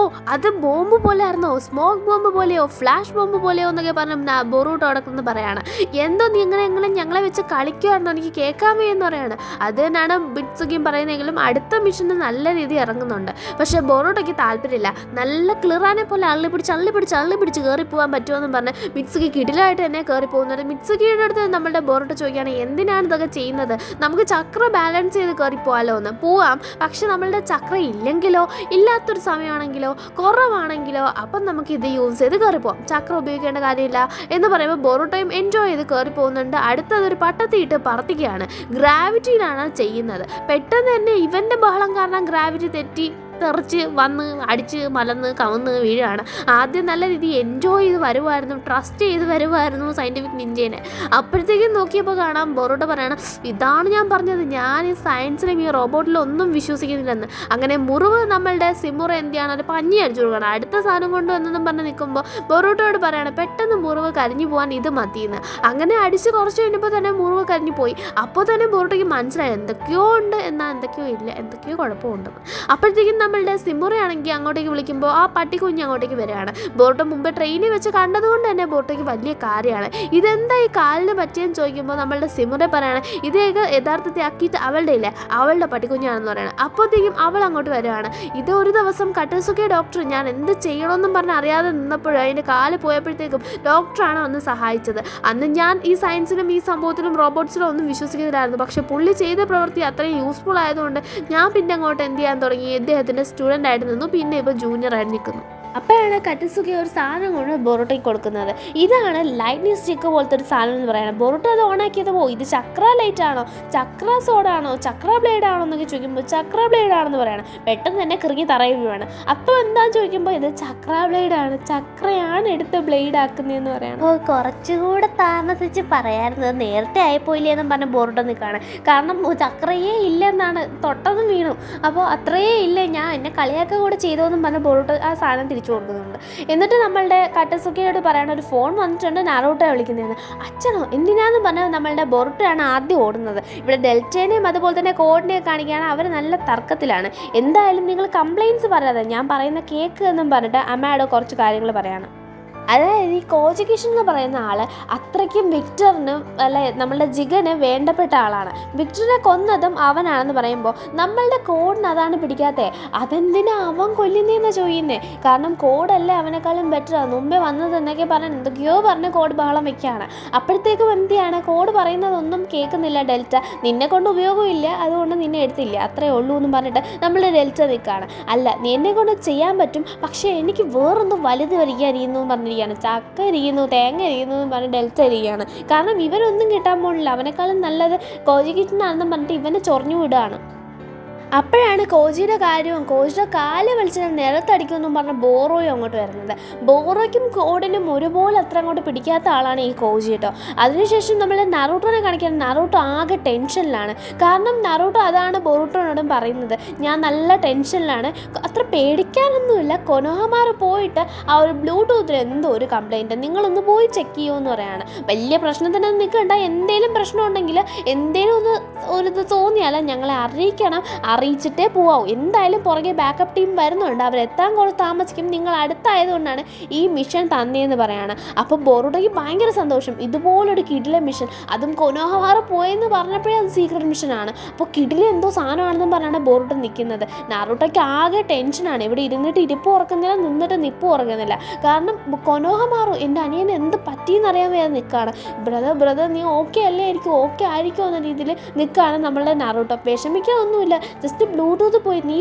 അത് ബോംബ് പോലെ ആയിരുന്നോ, സ്മോക്ക് ബോംബ് പോലെയോ ഫ്ലാഷ് ബോംബ് പോലെയോ എന്നൊക്കെ പറഞ്ഞ് ബോറൂട്ടോ അടക്കുന്നത് പറയാണ്. എന്തോ എങ്ങനെ ഞങ്ങളെ വെച്ച് കളിക്കുമായിരുന്നു, എനിക്ക് കേൾക്കാമേ എന്ന് പറയാണ്. അത് തന്നെയാണ് മിത്സുകിയും പറയുന്നതെങ്കിലും അടുത്ത മിഷന് നല്ല രീതി ഇറങ്ങുന്നുണ്ട്. പക്ഷേ ബോറൂട്ടോയ്ക്ക് താല്പര്യമില്ല. നല്ല ക്ലിറാനെ പോലെ അള്ളിപ്പിടിച്ച് കയറി പോകാൻ പറ്റുമെന്നും പറഞ്ഞ് മിത്സുകി കിടിലായിട്ട് തന്നെ കയറി പോകുന്നത്. മിത്സുകിയുടെ അടുത്ത് നമ്മളുടെ ബോറൂട്ടോ ചോദിക്കുകയാണ് എന്തിനാണ് ഇതൊക്കെ ചെയ്യുന്നത്, നമുക്ക് ചക്ര ബാലൻസ് ചെയ്ത് കയറി പോകാമല്ലോ എന്ന്. പോവാം, പക്ഷെ നമ്മളുടെ ചക്ര ഇല്ലെങ്കിലോ, ഇല്ലാത്തൊരു സമയമാണെങ്കിലോ, കുറവാണെങ്കിലോ അപ്പം നമുക്ക് ഇത് യൂസ് ചെയ്ത് കയറി പോകാം, ചക്ര ഉപയോഗിക്കേണ്ട കാര്യമില്ല എന്ന് പറയുമ്പോൾ ബോറൂട്ടോയും എൻജോയ് ചെയ്ത് കയറി പോകുന്നുണ്ട്. അടുത്തതൊരു പട്ടത്തിയിട്ട് പറത്തിക്കുകയാണ്. ഗ്രാവിറ്റിയിലാണ് ചെയ്യുന്നത്. പെട്ടെന്ന് തന്നെ ഇവൻ്റെ ബഹളം കാരണം ഗ്രാവിറ്റി തെറ്റി തെറിച്ച് വന്ന് അടിച്ച് മലന്ന് കവന്ന് വീഴാണ്. ആദ്യം നല്ല രീതിയിൽ എൻജോയ് ചെയ്ത് വരുമായിരുന്നു, ട്രസ്റ്റ് ചെയ്ത് വരുമായിരുന്നു സയൻറ്റിഫിക് നിഞ്ചേനെ. അപ്പോഴത്തേക്കും നോക്കിയപ്പോൾ കാണാം ബോറൂട്ടോ പറയണം, ഇതാണ് ഞാൻ പറഞ്ഞത്, ഞാൻ ഈ സയൻസിലും ഈ റോബോട്ടിലും ഒന്നും വിശ്വസിക്കുന്നില്ലെന്ന്. അങ്ങനെ മുറിവ് നമ്മളുടെ സിമുറ എന്ത് ചെയ്യണം, ഒരു പഞ്ഞി അടിച്ചു കൊടുക്കണം. അടുത്ത സാധനം കൊണ്ടുവന്നെന്നും പറഞ്ഞ് നിൽക്കുമ്പോൾ ബോറൂട്ടോയോട് പറയണം പെട്ടെന്ന് മുറിവ് കരിഞ്ഞു പോകാൻ ഇത് മതിയെന്ന്. അങ്ങനെ അടിച്ച് കുറച്ച് കഴിഞ്ഞപ്പോൾ തന്നെ മുറിവ് കരിഞ്ഞു പോയി. അപ്പോൾ തന്നെ ബോറൂട്ടോയ്ക്ക് മനസ്സിലായി എന്തൊക്കെയോ ഉണ്ട്, എന്നാൽ എന്തൊക്കെയോ ഇല്ല, എന്തൊക്കെയോ കുഴപ്പമുണ്ടെന്ന്. അപ്പോഴത്തേക്കും നമ്മളുടെ സിമുറയാണെങ്കിൽ അങ്ങോട്ടേക്ക് വിളിക്കുമ്പോൾ ആ പട്ടിക്കുഞ്ഞ് അങ്ങോട്ടേക്ക് വരികയാണ്. ബോറൂട്ടോ മുമ്പ് ട്രെയിനിൽ വെച്ച് കണ്ടതുകൊണ്ട് തന്നെ ബോറൂട്ടോയ്ക്ക് വലിയ കാര്യമാണ്. ഇതെന്താ ഈ കാലിന് പറ്റിയെന്ന് ചോദിക്കുമ്പോൾ നമ്മളുടെ സിമുറ പറയാണ് ഇതേക്ക് യഥാർത്ഥത്തെ ആക്കിയിട്ട് അവളുടെ പട്ടിക്കുഞ്ഞാണെന്ന് പറയണം. അപ്പോഴത്തേക്കും അവൾ അങ്ങോട്ട് വരികയാണ്. ഇത് ഒരു ദിവസം കട്ടസുക്കെ ഡോക്ടർ ഞാൻ എന്ത് ചെയ്യണമെന്നും പറഞ്ഞ് അറിയാതെ നിന്നപ്പോഴും അതിൻ്റെ കാല് പോയപ്പോഴത്തേക്കും ഡോക്ടറാണ് വന്ന് സഹായിച്ചത്. അന്ന് ഞാൻ ഈ സയൻസിലും ഈ സംഭവത്തിലും റോബോട്ട്സിലും ഒന്നും വിശ്വസിക്കുന്നില്ലായിരുന്നു. പക്ഷെ പുള്ളി ചെയ്ത പ്രവൃത്തി അത്രയും യൂസ്ഫുൾ ആയതുകൊണ്ട് ഞാൻ പിന്നെ അങ്ങോട്ട് എന്ത് ചെയ്യാൻ തുടങ്ങി, അദ്ദേഹത്തിൻ്റെ സ്റ്റുഡൻ്റ് ആയിട്ട് നിന്നു, പിന്നെ ഇപ്പോൾ ജൂനിയർ ആയിട്ട് നിൽക്കുന്നു. അപ്പോഴാണ് കട്ടസുക്കെ ഒരു സാധനം കൊണ്ട് ബോറൂട്ടോയ്ക്ക് കൊടുക്കുന്നത്. ഇതാണ് ലൈറ്റ്നിങ് സ്റ്റിക്ക് പോലത്തെ ഒരു സാധനം എന്ന് പറയുന്നത്. ബോറൂട്ടോ അത് ഓണാക്കിയത് ഇത് ചക്ര ലൈറ്റ് ആണോ, ചക്ര സോഡാണോ, ചക്ര ബ്ലേഡ് ആണോ എന്നൊക്കെ ചോദിക്കുമ്പോൾ ചക്ര ബ്ലേഡ് ആണെന്ന് പറയണം. പെട്ടെന്ന് തന്നെ കിറുങ്ങി തറയുകയാണ്. അപ്പോൾ എന്താണെന്ന് ചോദിക്കുമ്പോൾ ഇത് ചക്ര ബ്ലേഡാണ്, ചക്രയാണ് എടുത്ത് ബ്ലേഡ് ആക്കുന്നതെന്ന് പറയണം. കുറച്ചുകൂടെ താമസിച്ച് പറയാറുന്നത് നേരത്തെ ആയിപ്പോയില്ലേ എന്നും പറഞ്ഞ് ബോറൂട്ടോ നിൽക്കുകയാണ്. കാരണം ചക്രയേ ഇല്ലെന്നാണ്, തൊട്ടതും വീണു, അപ്പോൾ അത്രയേ ഇല്ല, ഞാൻ എന്നെ കളിയാക്കുക കൂടെ ചെയ്തോന്നും പറഞ്ഞ് ബോറൂട്ടോ ആ സാധനം തിരിച്ചു കൊടുക്കുന്നുണ്ട്. എന്നിട്ട് നമ്മളുടെ കട്ടസുക്കയോട് പറയണ ഒരു ഫോൺ വന്നിട്ടുണ്ട്, നാറൂട്ടോയെ വിളിക്കുന്നതെന്ന്. അച്ഛനോ എന്തിനാന്ന് പറഞ്ഞാൽ നമ്മളുടെ ബോറൂട്ടോയാണ് ആദ്യം ഓടുന്നത്. ഇവിടെ ഡെൽറ്റേനെയും അതുപോലെ തന്നെ കോഡിനെയും കാണിക്കുകയാണ്. അവർ നല്ല തർക്കത്തിലാണ്. എന്തായാലും നിങ്ങൾ കംപ്ലയിൻറ്റ്സ് പറയാതെ ഞാൻ പറയുന്ന കേക്ക് എന്നും പറഞ്ഞിട്ട് അമാഡോ കുറച്ച് കാര്യങ്ങൾ പറയാണ്. അതായത് ഈ കോജിക്കിഷൻ എന്ന് പറയുന്ന ആൾ അത്രയ്ക്കും വിക്ടറിന് നമ്മളുടെ ജിഗന് വേണ്ടപ്പെട്ട ആളാണ്. വിക്ടറിനെ കൊന്നതും അവനാണെന്ന് പറയുമ്പോൾ നമ്മളുടെ കോഡിന് അതാണ് പിടിക്കാത്തത്. അതെന്തിനാ അവൻ കൊല്ലുന്നതെന്ന് ചോദിക്കുന്നേ. കാരണം കോഡല്ലേ അവനെക്കാളും ബെറ്ററാണ്, മുമ്പേ വന്നത് എന്നൊക്കെ പറഞ്ഞ് എന്തൊക്കെയോ പറഞ്ഞ് കോഡ് ബഹളം വെക്കുകയാണ്. അപ്പോഴത്തേക്കും എന്തിയാണ് കോഡ് പറയുന്നതൊന്നും കേൾക്കുന്നില്ല ഡെൽറ്റ. നിന്നെ കൊണ്ട് ഉപയോഗമില്ല, അതുകൊണ്ട് നിന്നെ എടുത്തില്ല, അത്രേ ഉള്ളൂ എന്ന് പറഞ്ഞിട്ട് നമ്മളുടെ ഡെൽറ്റ നിൽക്കുകയാണ്. അല്ല നീ എന്നെ കൊണ്ട് ചെയ്യാൻ പറ്റും, പക്ഷേ എനിക്ക് വേറൊന്നും വലുത് വരികയായിരുന്നു എന്ന് പറഞ്ഞിരിക്കുകയാണ്. ചക്ക ഇരിക്കുന്നു, തേങ്ങ ഇരിക്കുന്നു എന്ന് പറഞ്ഞ് ഡെൽറ്റ ഇരിക്കുകയാണ്. കാരണം ഇവനൊന്നും കിട്ടാൻ പോണില്ല, അവനേക്കാളും നല്ലത് കോജിക്കിട്ടനാണെന്ന് പറഞ്ഞിട്ട് ഇവനെ ചൊറിഞ്ഞു വിടുകയാണ്. അപ്പോഴാണ് കോജിയുടെ കാര്യവും കോജിയുടെ കാല് വലിച്ചാൽ നിലത്തടിക്കുമെന്നും പറഞ്ഞ ബോറോയും അങ്ങോട്ട് വരുന്നത്. ബോറോയ്ക്കും കോഡിനും ഒരുപോലെ അത്ര അങ്ങോട്ട് പിടിക്കാത്ത ആളാണ് ഈ കോജി കേട്ടോ. അതിനുശേഷം നമ്മൾ നറൂട്ടോനെ കാണിക്കാൻ നറൂട്ടോ ആകെ ടെൻഷനിലാണ്. കാരണം നറൂട്ടോ അതാണ് ബോറൂട്ടോനോടും പറയുന്നത്, ഞാൻ നല്ല ടെൻഷനിലാണ്, അത്ര പേടിക്കാനൊന്നുമില്ല, കൊനോഹമാർ പോയിട്ട് ആ ഒരു ബ്ലൂടൂത്തിൽ എന്തോ ഒരു കംപ്ലൈൻറ്റ്, നിങ്ങളൊന്ന് പോയി ചെക്ക് ചെയ്യുമെന്ന് പറയാണ്. വലിയ പ്രശ്നത്തിന് നിൽക്കണ്ട, എന്തേലും പ്രശ്നം ഉണ്ടെങ്കിൽ എന്തേലും ഒരു ഇത് തോന്നിയാൽ ഞങ്ങളെ അറിയിക്കണം, അറിയിച്ചിട്ടേ പോവാവും. എന്തായാലും പുറകെ ബാക്കപ്പ് ടീം വരുന്നുണ്ട്, അവരെത്താൻ കുറച്ച് താമസിക്കും, നിങ്ങൾ അടുത്തായതുകൊണ്ടാണ് ഈ മിഷൻ തന്നേന്ന് പറയാണ്. അപ്പോൾ ബോറൂട്ടോയ്ക്ക് ഭയങ്കര സന്തോഷം, ഇതുപോലൊരു കിടിലെ മിഷൻ, അതും കൊനോഹമാർ പോയെന്ന് പറഞ്ഞപ്പോഴേ അത് സീക്രട്ട് മിഷനാണ്. അപ്പോൾ കിടിലെ എന്തോ സാധനമാണെന്നും പറഞ്ഞാണ് ബോറൂട്ടോ നിൽക്കുന്നത്. നാറൂട്ടോയ്ക്ക് ആകെ ടെൻഷനാണ്. ഇവിടെ ഇരുന്നിട്ട് ഇരിപ്പ് ഉറക്കുന്നില്ല, നിന്നിട്ട് നിപ്പ് ഉറങ്ങുന്നില്ല. കാരണം കൊനോഹമാറു എൻ്റെ അനിയന് എന്ത് പറ്റിയെന്നറിയാൻ വേറെ നിൽക്കുകയാണ്. ബ്രദർ നീ ഓക്കെ അല്ലേ, എനിക്ക് ഓക്കെ ആയിരിക്കുമോ എന്ന രീതിയിൽ നിൽക്കുകയാണ് നമ്മളുടെ നാറൂട്ടോ. വിഷമിക്കാനൊന്നുമില്ല, ജസ്റ്റ് ബ്ലൂടൂത്ത് പോയി നീ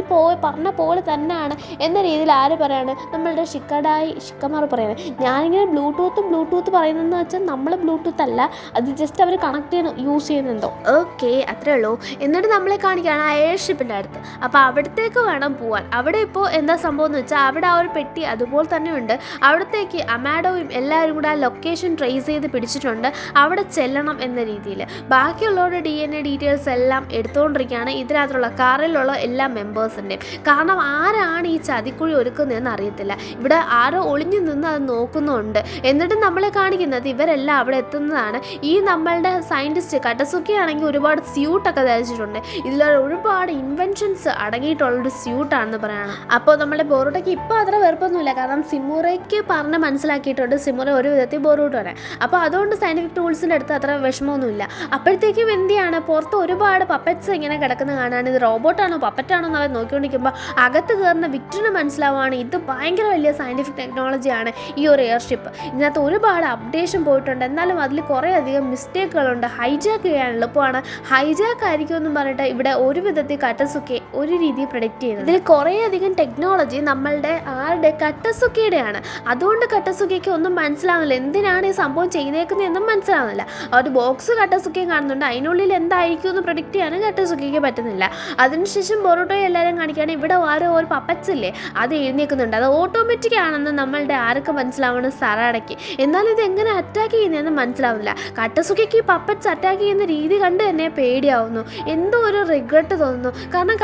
പറഞ്ഞ പോലെ തന്നെയാണ് എന്ന രീതിയിൽ ആര് പറയാണ്, നമ്മളുടെ ഷിക്കമാർ പറയുന്നത്. ഞാനിങ്ങനെ ബ്ലൂടൂത്ത് പറയുന്നതെന്ന് വെച്ചാൽ നമ്മൾ ബ്ലൂടൂത്ത് അല്ല, അത് ജസ്റ്റ് അവർ കണക്ട് ചെയ്യാൻ യൂസ് ചെയ്യുന്നുണ്ടോ. ഓക്കെ അത്രേ ഉള്ളൂ. എന്നിട്ട് നമ്മളെ കാണിക്കുകയാണ് ആ എയർഷിപ്പിൻ്റെ അടുത്ത്. അപ്പോൾ അവിടത്തേക്ക് വേണം പോവാൻ. അവിടെ ഇപ്പോൾ എന്താ സംഭവം എന്ന് വെച്ചാൽ അവിടെ ആ ഒരു പെട്ടി അതുപോലെ തന്നെ ഉണ്ട്. അവിടത്തേക്ക് അമാഡോയും എല്ലാവരും കൂടെ ആ ലൊക്കേഷൻ ട്രേസ് ചെയ്ത് പിടിച്ചിട്ടുണ്ട്, അവിടെ ചെല്ലണം എന്ന രീതിയിൽ. ബാക്കിയുള്ളവരുടെ DNA ഡീറ്റെയിൽസ് എല്ലാം എടുത്തുകൊണ്ടിരിക്കുകയാണ് ഇതിനകത്തുള്ള കാറിലുള്ള എല്ലാ മെമ്പേഴ്സിൻ്റെയും. കാരണം ആരാണ് ഈ ചതിക്കുഴി ഒരുക്കുന്നതെന്ന് അറിയത്തില്ല. ഇവിടെ ആരോ ഒളിഞ്ഞു നിന്ന് അത് നോക്കുന്നുണ്ട്. എന്നിട്ട് നമ്മളെ കാണിക്കുന്നത് ഇവരെല്ലാം അവിടെ എത്തുന്നതാണ്. ഈ നമ്മളുടെ സയൻറ്റിസ്റ്റ് കട്ടസുക്കി ആണെങ്കിൽ ഒരുപാട് സ്യൂട്ടൊക്കെ ധരിച്ചിട്ടുണ്ട്. ഇതിൽ ഒരുപാട് ഇൻവെൻഷൻസ് അടങ്ങിയിട്ടുള്ളൊരു സ്യൂട്ടാണെന്ന് പറയണം. അപ്പോൾ നമ്മുടെ ബോറൂട്ടോയ്ക്ക് ഇപ്പോൾ അത്ര വെറുപ്പൊന്നുമില്ല, കാരണം സിമുറയ്ക്ക് പറഞ്ഞ് മനസ്സിലാക്കിയിട്ടുണ്ട് സിമുറ ഒരു വിധത്തിൽ ബോറൂട്ടോനെ. അപ്പോൾ അതുകൊണ്ട് സയൻറ്റിഫിക് ടൂൾസിൻ്റെ അടുത്ത് അത്ര വിഷമമൊന്നുമില്ല. അപ്പോഴത്തേക്കും എന്തിയാണ് പുറത്ത് ഒരുപാട് പപ്പറ്റ്സ് ഇങ്ങനെ കിടക്കുന്ന കാണാൻ. ഇത് റോബോട്ടാണോ പപ്പറ്റാണോ എന്ന് അവർ നോക്കിക്കൊണ്ടിരിക്കുമ്പോൾ അകത്ത് കയറുന്ന വിക്ടറിന് മനസ്സിലാവുകയാണ് ഇത് ഭയങ്കര വലിയ സയൻറ്റിഫിക് ടെക്നോളജിയാണ് ഈ ഒരു എയർഷിപ്പ്. ഇതിനകത്ത് ഒരുപാട് അപ്ഡേഷൻ പോയിട്ടുണ്ട്, എന്നാലും അതിൽ കുറേയധികം മിസ്റ്റേക്കുകളുണ്ട്, ഹൈജാക്ക് ചെയ്യാൻ എളുപ്പമാണ്, ഹൈജാക്ക് ആയിരിക്കും എന്നും പറഞ്ഞിട്ട് ഇവിടെ ഒരു വിധത്തിൽ കട്ടസുക്കെ ഒരു രീതിയിൽ പ്രൊഡിക്റ്റ് ചെയ്യുന്നത്. ഇതിൽ കുറേയധികം ടെക്നോളജി നമ്മളുടെ ആരുടെ കട്ടസുക്കയുടെയാണ്. അതുകൊണ്ട് കട്ടസുക്കയ്ക്ക് ഒന്നും മനസ്സിലാവുന്നില്ല, എന്തിനാണ് ഈ സംഭവം ചെയ്തേക്കുന്നതെന്നും മനസ്സിലാവുന്നില്ല. ആ ഒരു ബോക്സ് കട്ടസുക്കയും കാണുന്നുണ്ട്, അതിനുള്ളിൽ എന്തായിരിക്കും എന്ന് പ്രൊഡിക്റ്റ് ചെയ്യാനും കട്ടസുക്കയ്ക്ക് പറ്റുന്നില്ല. അത് അതിനുശേഷം ബൊറൂട്ടോയെ എല്ലാവരും കാണിക്കുകയാണ് ഇവിടെ ഒരു പപ്പറ്റ്സ് ഇല്ലേ അത് എഴുന്നേൽക്കുന്നുണ്ട്. അത് ഓട്ടോമാറ്റിക് ആണെന്ന് നമ്മളുടെ ആർക്ക് മനസ്സിലാവണം, സറാഡയ്ക്ക്. എന്നാൽ ഇത് എങ്ങനെ അറ്റാക്ക് ചെയ്യുന്നതെന്ന് മനസ്സിലാവുന്നില്ല. കട്ടസുക്കയ്ക്ക് ഈ പപ്പറ്റ്സ് അറ്റാക്ക് ചെയ്യുന്ന രീതി കണ്ട് തന്നെ പേടിയാവുന്നു. എന്തോ ഒരു റിഗ്രറ്റ് തോന്നുന്നു. കാരണം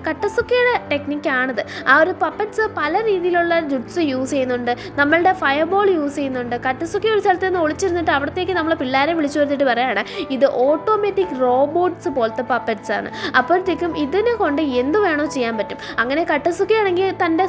കട്ടസുക്കയുടെ ടെക്നിക്കാണിത്. ആ ഒരു പപ്പറ്റ്സ് പല രീതിയിലുള്ള ജുട്സ് യൂസ് ചെയ്യുന്നുണ്ട്. നമ്മളുടെ ഫയർ ബോൾ യൂസ് ചെയ്യുന്നുണ്ട്. കട്ടസുക്ക ഒരു സ്ഥലത്ത് നിന്ന് ഒളിച്ചിരുന്നിട്ട് അവിടത്തേക്ക് നമ്മൾ പിള്ളേരെ വിളിച്ചു വരുത്തിയിട്ട് പറയുകയാണ് ഇത് ഓട്ടോമാറ്റിക് റോബോട്ട്സ് പോലത്തെ പപ്പറ്റ്സ് ആണ്. അപ്പോഴത്തേക്കും ഇതിനെ കൊണ്ട് എന്ത് വേണോ ചെയ്യാൻ പറ്റും. അങ്ങനെ കട്ടസുക്കയാണെങ്കിൽ തൻ്റെ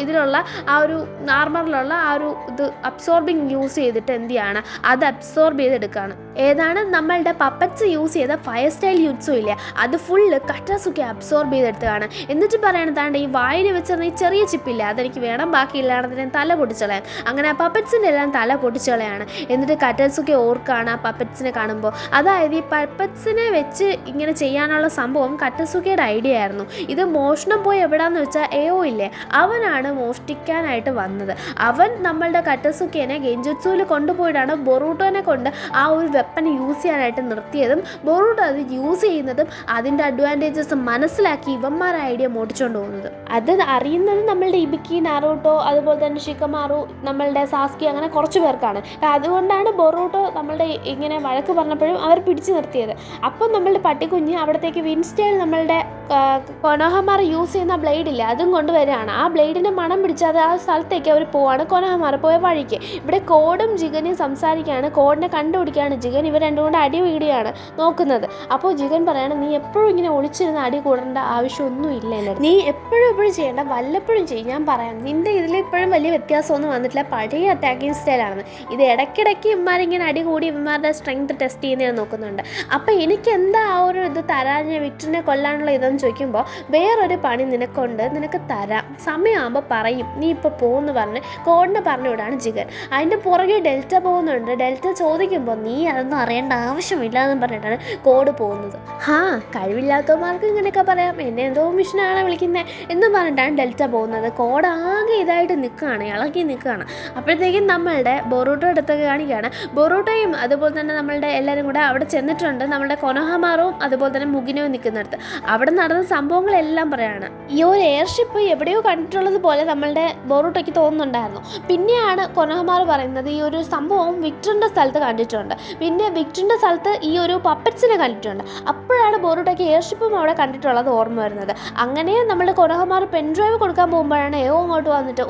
ഇതിലുള്ള ആ ഒരു ആർമറിലുള്ള ആ ഒരു ഇത് അബ്സോർബിങ് യൂസ് ചെയ്തിട്ട് എന്ത് ചെയ്യാണ്, അത് അബ്സോർബ് ചെയ്തെടുക്കുകയാണ്. ഏതാണ് നമ്മളുടെ പപ്പറ്റ്സ് യൂസ് ചെയ്ത ഫയർ സ്റ്റൈൽ യൂട്സും ഇല്ല അത് ഫുള്ള് കട്ടസുക്ക അബ്സോർബ് ചെയ്തെടുത്തതാണ്. എന്നിട്ട് പറയണതാണ്ട് ഈ വായിൽ വെച്ചിരുന്ന ഈ ചെറിയ ചിപ്പില്ല അതെനിക്ക് വേണം, ബാക്കിയില്ലാതെ തല പൊട്ടിച്ചളയാൻ. അങ്ങനെ ആ പപ്പറ്റ്സിൻ്റെ എല്ലാം തല പൊട്ടിച്ചളയാണ്. എന്നിട്ട് കട്ടസുക്ക ഓർക്കാണ് ആ പപ്പറ്റ്സിനെ കാണുമ്പോൾ. അതായത് ഈ പപ്പറ്റ്സിനെ വെച്ച് ഇങ്ങനെ ചെയ്യാനുള്ള സംഭവം കട്ടസുക്കയുടെ ഐഡിയ ആയിരുന്നു. ഇത് മോഷണം പോയി എവിടാന്ന് വെച്ചാൽ എയോ ഇല്ലേ അവനാണ് മോഷ്ടിക്കാനായിട്ട് വന്നത്. അവൻ നമ്മളുടെ കട്ടസുക്കേനെ ഗെഞ്ചുത്സുവിൽ കൊണ്ടുപോയിട്ടാണ് ബൊറൂട്ടോനെ കൊണ്ട് ആ ഒരു വെപ്പൺ യൂസ് ചെയ്യാനായിട്ട് നിർത്തിയതും ബൊറൂട്ടോ അത് യൂസ് ചെയ്യുന്നതും അതിൻ്റെ അഡ്വാൻറ്റേജസ് മനസ്സിലാക്കി ഇവന്മാരെ ഐഡിയ മോട്ടിച്ചുകൊണ്ട് പോകുന്നത്. അത് അറിയുന്നത് നമ്മളുടെ ഇബിക്കി, നാറൂട്ടോ, അതുപോലെ തന്നെ ഷിക്കമാറു, നമ്മളുടെ സാസ്കി, അങ്ങനെ കുറച്ച് പേർക്കാണ്. അതുകൊണ്ടാണ് ബൊറൂട്ടോ നമ്മളുടെ ഇങ്ങനെ വഴക്ക് പറഞ്ഞപ്പോഴും അവർ പിടിച്ചു നിർത്തിയത്. അപ്പം നമ്മളുടെ പട്ടിക്കുഞ്ഞ് അവിടത്തേക്ക് വിൻസ്റ്റൈൽ നമ്മളുടെ കൊനോഹമാർ യൂസ് ചെയ്യുന്ന ബ്ലേഡ് ഇല്ല അതും കൊണ്ടുവരികയാണ്. ആ ബ്ലേഡിൻ്റെ മണം പിടിച്ചാൽ ആ സ്ഥലത്തേക്ക് അവർ പോവാണ്. കൊനോഹമാർ പോയ വഴിക്ക് ഇവിടെ കോഡും ജിഗനും സംസാരിക്കുകയാണ്. കോഡിനെ കണ്ടുപിടിക്കുകയാണ് ജിഗൻ. ഇവർ രണ്ടും കൊണ്ട് അടി വീടുകയാണ് നോക്കുന്നത്. അപ്പോൾ ജിഗൻ പറയാണ് നീ എപ്പോഴും ഇങ്ങനെ ഒളിച്ചിരുന്ന് അടി കൂടേണ്ട ആവശ്യമൊന്നും ഇല്ല എൻ്റെ, നീ എപ്പോഴും ചെയ്യേണ്ട വല്ലപ്പോഴും ചെയ്യും. ഞാൻ പറയാം നിൻ്റെ ഇതിൽ ഇപ്പോഴും വലിയ വ്യത്യാസമൊന്നും വന്നിട്ടില്ല, പഴയ അറ്റാക്കിങ് സ്റ്റൈലാണെന്ന്. ഇത് ഇടയ്ക്കിടയ്ക്ക് ഇവന്മാരിങ്ങനെ അടി കൂടി ഇവന്മാരുടെ സ്ട്രെങ്ത് ടെസ്റ്റ് ചെയ്യുന്നതിന് നോക്കുന്നുണ്ട്. അപ്പോൾ എനിക്ക് എന്താ ആ ഒരു ഇത് തരാൻ, വിക്ടറിനെ കൊല്ലാനുള്ള ഇതെന്ന് ചോദിക്കുമ്പോൾ വേറൊരു പണി നിനക്കുണ്ട്, നിനക്ക് തരാം, സമയമാകുമ്പോൾ പറയും, നീ ഇപ്പോൾ പോകുമെന്ന് പറഞ്ഞ് കോഡിനെ പറഞ്ഞു വിടാണ് ജിഗൻ. അതിൻ്റെ പുറകെ ഡെൽറ്റ പോകുന്നുണ്ട്. ഡെൽറ്റ ചോദിക്കുമ്പോൾ നീ അതൊന്നും അറിയേണ്ട ആവശ്യമില്ല എന്ന് പറഞ്ഞിട്ടാണ് കോഡ് പോകുന്നത്. കഴിവില്ലാത്തവന്മാർക്ക് ഇങ്ങനെയൊക്കെ പറയാം, എന്നെ എന്തോ മിഷനാണ് വിളിക്കുന്നത് എന്ന് പറഞ്ഞിട്ടാണ് ഡെൽറ്റ പോകുന്നത്. കോഡ് ആകെ ഇതായിട്ട് നിൽക്കുകയാണ്, ഇളകി നിൽക്കുകയാണ്. അപ്പോഴത്തേക്കും നമ്മളുടെ ബൊറൂട്ടോ അടുത്തൊക്കെ കാണിക്കുകയാണ്. ബൊറൂട്ടോയും അതുപോലെ തന്നെ നമ്മളുടെ എല്ലാവരും കൂടെ അവിടെ ചെന്നിട്ടുണ്ട്. നമ്മളുടെ കൊനോഹമാറും അതുപോലെ തന്നെ മുഗിനോയും നിൽക്കുന്നിടത്ത് അവിടെ നടന്ന സംഭവങ്ങളെല്ലാം പറയാണ്. ഈ ഒരു എയർഷിപ്പ് എവിടെയോ കണ്ടിട്ടുള്ളത് പോലെ നമ്മളുടെ ബൊറൂട്ടോയ്ക്ക് തോന്നുന്നുണ്ടായിരുന്നു. പിന്നെയാണ് കൊനോഹമാർ പറയുന്നത് ഈ ഒരു സംഭവം വിക്ടറിൻ്റെ സ്ഥലത്ത് കണ്ടിട്ടുണ്ട്, പിന്നെ വിക്ടറിൻ്റെ സ്ഥലത്ത് ഈ ഒരു പപ്പറ്റ്സിനെ കണ്ടിട്ടുണ്ട്. അപ്പോഴാണ് ബൊറൂട്ടോയ്ക്ക് എയർഷിപ്പും അവിടെ കണ്ടിട്ടുള്ളത് ഓർമ്മ വരുന്നത്. അങ്ങനെ നമ്മളുടെ കൊനോഹമാർ പെൻഡ്രൈവ് കൊടുക്കാൻ പോകുമ്പോഴാണ് എയോ അങ്ങോട്ട് വന്നിട്ട്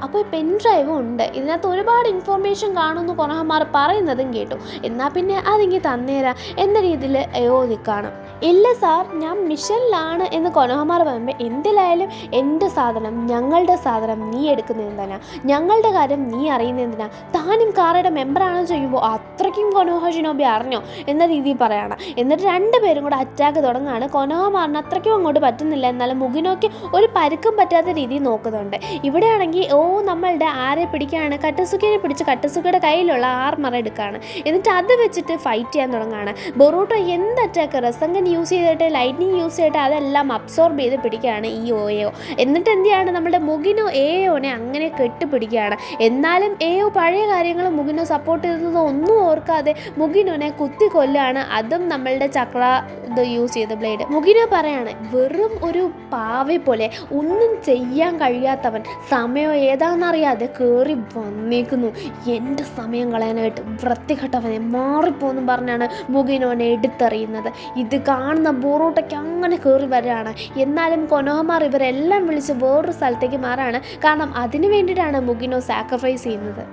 അപ്പോൾ ഈ പെൻഡ്രൈവും ഉണ്ട്, ഇതിനകത്ത് ഒരുപാട് ഇൻഫോർമേഷൻ കാണുമെന്ന് കൊനോഹമാർ പറയുന്നതും കേട്ടു, എന്നാൽ പിന്നെ അതിങ്ങി തന്നേരാ എന്ന രീതിയിൽ എയോ നിൽക്കണം. ഇല്ല സാർ, ഞാൻ മിഷനിലാണ് എന്ന് കൊനോഹമാർ പറയുമ്പോൾ എന്തിലായാലും എൻ്റെ സാധനം, ഞങ്ങളുടെ സാധനം നീ എടുക്കുന്നത് എന്തിനാ, ഞങ്ങളുടെ കാര്യം നീ അറിയുന്നത് എന്തിനാ, താനും കാറയുടെ മെമ്പറാണെന്ന് ചോദിക്കുമ്പോൾ അത്രയ്ക്കും കൊനോഹ ഷിനോബി അറിഞ്ഞോ എന്ന രീതിയിൽ പറയണം. എന്നിട്ട് രണ്ടുപേരും കൂടെ അറ്റാക്ക് തുടങ്ങുകയാണ്. കൊനോഹമാറിന് അത്രയ്ക്കും അങ്ങോട്ട് പറ്റുന്നില്ല, എന്നാലും മുഗിനോയ്ക്ക് ഒരു പരുക്കും പറ്റാത്ത രീതിയിൽ നോക്കുന്നുണ്ട്. ഇവിടെയാണെങ്കിൽ നമ്മളുടെ ആരെ പിടിക്കുകയാണ്, കട്ടസുക്കയെ പിടിച്ച് കട്ടസുക്കയുടെ കയ്യിലുള്ള ആർമർ എടുക്കുകയാണ്. എന്നിട്ട് അത് വെച്ചിട്ട് ഫൈറ്റ് ചെയ്യാൻ തുടങ്ങുകയാണ്. ബൊറൂട്ടോ എന്ത് അറ്റാക്ക് റസങ്കൻ യൂസ് ചെയ്തിട്ട് ലൈറ്റ്നിങ് യൂസ് ചെയ്തിട്ട് അതെല്ലാം അബ്സോർബ് ചെയ്ത് പിടിക്കുകയാണ് ഈ ഓയോ. എന്നിട്ട് എന്ത് ചെയ്യാണ്, നമ്മുടെ മുഗിനോ എയോനെ അങ്ങനെ കെട്ടിപ്പിടിക്കുകയാണ്. എന്നാലും എയോ പഴയ കാര്യങ്ങൾ മുഗിനോ സപ്പോർട്ട് ചെയ്തത് ഒന്നും ഓർക്കാതെ മുഗിനോനെ കുത്തി കൊല്ലുകയാണ്. അതും നമ്മളുടെ ചക്ര ഇത് യൂസ് ചെയ്ത ബ്ലേഡ്. മുഗിനോ പറയാണ് വെറും ഒരു പാവെ പോലെ ഒന്നും ചെയ്യാൻ കഴിയാത്തവൻ സമയം ഏതാണെന്നറിയാതെ കയറി വന്നേക്കുന്നു, എൻ്റെ സമയം കളയാനായിട്ട് വൃത്തികെട്ടവനെ മാറിപ്പോന്നും പറഞ്ഞാണ് മുഗിനോനെ എടുത്തെറിയുന്നത്. ഇത് കാണുന്ന ബൊറൂട്ടോയ്ക്ക് അങ്ങനെ കയറി വരികയാണ്. എന്നാലും കൊനോഹമാർ ഇവരെല്ലാം വിളിച്ച് വേറൊരു സ്ഥലത്തേക്ക് മാറാണ്. കാരണം അതിനു വേണ്ടിയിട്ടാണ് മുഗിനോ സാക്രിഫൈസ് ചെയ്യുന്നത്.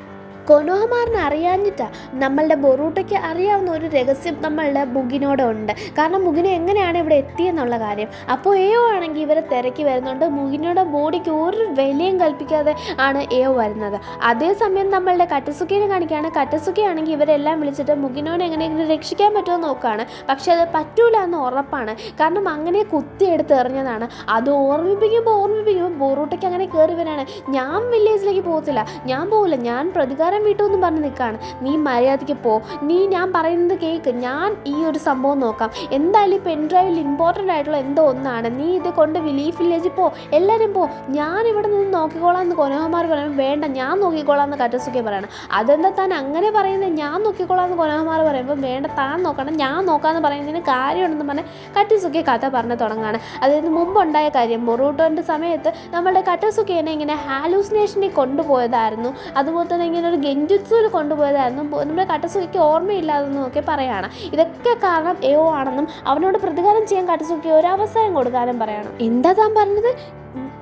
കൊനോഹമാറിന് അറിയാഞ്ഞിട്ടാണ്. നമ്മളുടെ ബൊറൂട്ടോയ്ക്ക് അറിയാവുന്ന ഒരു രഹസ്യം നമ്മളുടെ മുഗിനോടെ ഉണ്ട്. കാരണം മുഗിനോ എങ്ങനെയാണ് ഇവിടെ എത്തിയെന്നുള്ള കാര്യം. അപ്പോൾ എയോ ആണെങ്കിൽ ഇവരെ തിരക്കി വരുന്നുണ്ട്. മുഗിനോയുടെ ബോഡിക്ക് ഒരു വിലയും കൽപ്പിക്കാതെ ആണ് എയോ വരുന്നത്. അതേസമയം നമ്മളുടെ കട്ടസുക്കയെ കാണിക്കുകയാണ്. കട്ടസുക്കയാണെങ്കിൽ ഇവരെല്ലാം വിളിച്ചിട്ട് മുഗിനോനെ എങ്ങനെയെങ്കിലും രക്ഷിക്കാൻ പറ്റുമോ നോക്കുകയാണ്. പക്ഷെ അത് പറ്റൂല എന്ന് ഉറപ്പാണ്. കാരണം അങ്ങനെ കുത്തിയെടുത്ത് എറിഞ്ഞതാണ്. അത് ഓർമ്മിപ്പിക്കുമ്പോൾ ബൊറൂട്ടോയ്ക്ക് അങ്ങനെ കയറി വരാണ്. ഞാൻ വില്ലേജിലേക്ക് പോകത്തില്ല, ഞാൻ പോകില്ല, ഞാൻ പ്രതികാരം സ്ഥലം വിട്ടു എന്ന് പറഞ്ഞ് നിൽക്കുകയാണ്. നീ മര്യാദയ്ക്ക് പോ, നീ ഞാൻ പറയുന്നത് കേൾക്ക്, ഞാൻ ഈ ഒരു സംഭവം നോക്കാം, എന്തായാലും ഈ പെൻ ഡ്രൈവിൽ ഇമ്പോർട്ടൻ്റ് ആയിട്ടുള്ള എന്തോ ഒന്നാണ്, നീ ഇത് കൊണ്ട് ലീഫ് വില്ലേജിൽ പോ, എല്ലാവരും പോ, ഞാൻ ഇവിടെ നിന്ന് നോക്കിക്കോളാം എന്ന് കൊനോഹമാർ പറയണം. വേണ്ട, ഞാൻ നോക്കിക്കോളാം എന്ന് കറ്റസുക്കി പറയണം. അതെന്താ താൻ അങ്ങനെ പറയുന്നത്, ഞാൻ നോക്കിക്കോളാം എന്ന് കൊനോഹമാർ പറയുമ്പോൾ വേണ്ട, താൻ നോക്കണം, ഞാൻ നോക്കാമെന്ന് പറയുന്നതിന് കാര്യമുണ്ടെന്ന് പറഞ്ഞ് കറ്റസുക്കി കഥ പറഞ്ഞ് തുടങ്ങുകയാണ്. അതായത് മുമ്പുണ്ടായ കാര്യം, ബൊറൂട്ടോൻ്റെ സമയത്ത് നമ്മളുടെ കറ്റസുക്കിനെ ഇങ്ങനെ ഹാലൂസിനേഷനിൽ കൊണ്ടുപോയതായിരുന്നു, അതുപോലെ തന്നെ ഇങ്ങനെ ഒരു ഗെഞ്ചുത്സുവിൽ കൊണ്ടുപോയതായിരുന്നു, നമ്മുടെ കറ്റസുക്കിക്ക് ഓർമ്മയില്ലാതെന്നും ഒക്കെ പറയുകയാണ്. ഇതൊക്കെ കാരണം എയോ ആണെന്നും അവനോട് പ്രതികാരം ചെയ്യാൻ കറ്റസുക്കി ഒരു അവസരം കൊടുക്കാനും പറയണം. എന്താ താൻ പറഞ്ഞത്,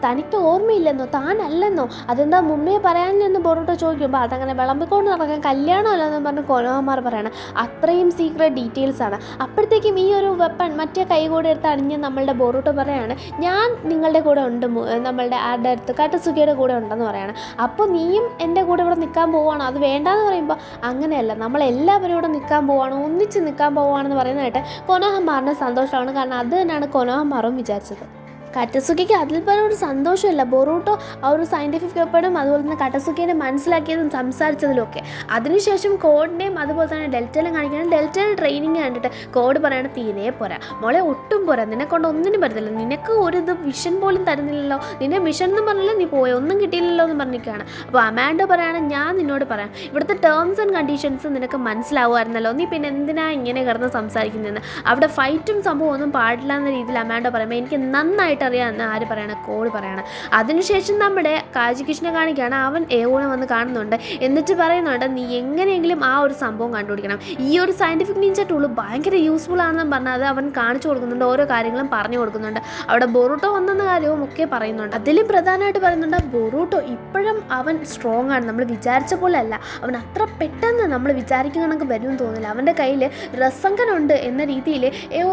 തനിക്ക് ഓർമ്മയില്ലെന്നോ, താനല്ലെന്നോ, അതെന്താ മുമ്പേ പറയാനില്ലെന്ന് ബൊറൂട്ടോ ചോദിക്കുമ്പോൾ അതങ്ങനെ വിളമ്പിക്കൊണ്ട് നടക്കാൻ കല്യാണമല്ലെന്ന് പറഞ്ഞ് കൊനോഹമാർ പറയണം. അത്രയും സീക്രട്ട് ഡീറ്റെയിൽസ് ആണ്. അപ്പോഴത്തേക്കും ഈ ഒരു വെപ്പൺ മറ്റേ കൈ കൂടെ എടുത്ത് അണിഞ്ഞ് നമ്മളുടെ ബൊറൂട്ടോ പറയാണ്, ഞാൻ നിങ്ങളുടെ കൂടെ ഉണ്ട്, നമ്മളുടെ ആരുടെ അടുത്ത് കറ്റസുക്കിയുടെ കൂടെ ഉണ്ടെന്ന് പറയാണ്. അപ്പോൾ നീയും എൻ്റെ കൂടെ ഇവിടെ നിൽക്കാൻ പോവുകയാണോ, അത് വേണ്ടാന്ന് പറയുമ്പോൾ അങ്ങനെയല്ല, നമ്മളെല്ലാവരും ഇവിടെ നിൽക്കാൻ പോവുകയാണോ, ഒന്നിച്ച് നിൽക്കാൻ പോവുകയാണെന്ന് പറയുന്നതായിട്ട് കൊനോഹമാറിന് സന്തോഷമാണ്. കാരണം അത് തന്നെയാണ് കൊനോഹമാറും വിചാരിച്ചത്. കറ്റസുക്കിക്ക് അതിൽ പല ഒരു സന്തോഷമില്ല. ബൊറൂട്ടോ ആ ഒരു സയൻറ്റിഫിക് വെപ്പണും അതുപോലെ തന്നെ കറ്റസുക്കിനെ മനസ്സിലാക്കിയതും സംസാരിച്ചതിലും ഒക്കെ. അതിനുശേഷം കോഡിനെയും അതുപോലെ തന്നെ ഡെൽറ്റയിലും കാണിക്കണം. ഡെൽറ്റയുടെ ട്രെയിനിങ് കണ്ടിട്ട് കോഡ് പറയണ തീരെ പോരാ മോളെ, ഒട്ടും പോരാ, നിന്നെക്കൊണ്ട് ഒന്നിനും പറ്റത്തില്ല, നിനക്ക് ഒരു ഇത് വിഷൻ പോലും തരുന്നില്ലല്ലോ, നിന്നെ മിഷൻ എന്ന് പറഞ്ഞില്ല, നീ പോയ ഒന്നും കിട്ടിയില്ലല്ലോ എന്ന് പറഞ്ഞിരിക്കുകയാണ്. അപ്പോൾ അമാൻഡോ പറയാണ്, ഞാൻ നിന്നോട് പറയാം, ഇവിടുത്തെ ടേംസ് ആൻഡ് കണ്ടീഷൻസ് നിനക്ക് മനസ്സിലാവുമായിരുന്നല്ലോ, നീ പിന്നെ എന്തിനാ ഇങ്ങനെ കിടന്ന് സംസാരിക്കുന്നതെന്ന്, അവിടെ ഫൈറ്റും സംഭവം ഒന്നും പാടില്ല എന്ന രീതിയിൽ അമാൻഡോ പറയുമ്പോൾ എനിക്ക് നന്നായിട്ട് അറിയാമെന്ന് ആര് പറയണം, കോഡ് പറയണം. അതിനുശേഷം നമ്മുടെ കാജികിഷിനെ കാണിക്കുകയാണ്. അവൻ ഏവോനെ വന്ന് കാണുന്നുണ്ട്, എന്നിട്ട് പറയുന്നുണ്ട് നീ എങ്ങനെയെങ്കിലും ആ ഒരു സംഭവം കണ്ടുപിടിക്കണം, ഈ ഒരു സയൻറ്റിഫിക് നിഞ്ച ടൂള് ഭയങ്കര യൂസ്ഫുൾ ആണെന്ന് പറഞ്ഞാൽ അത് അവൻ കാണിച്ചു കൊടുക്കുന്നുണ്ട്, ഓരോ കാര്യങ്ങളും പറഞ്ഞു കൊടുക്കുന്നുണ്ട്. അവിടെ ബൊറൂട്ടോ വന്നെന്ന കാര്യവും ഒക്കെ പറയുന്നുണ്ട്. അതിലും പ്രധാനമായിട്ട് പറയുന്നുണ്ട് ബൊറൂട്ടോ ഇപ്പോഴും അവൻ സ്ട്രോങ് ആണ്, നമ്മൾ വിചാരിച്ച പോലെ അല്ല, അവൻ അത്ര പെട്ടെന്ന് നമ്മൾ വിചാരിക്കുന്ന കണക്ക് വരുമെന്ന് തോന്നില്ല, അവൻ്റെ കയ്യിൽ റസങ്കനുണ്ട് എന്ന രീതിയിൽ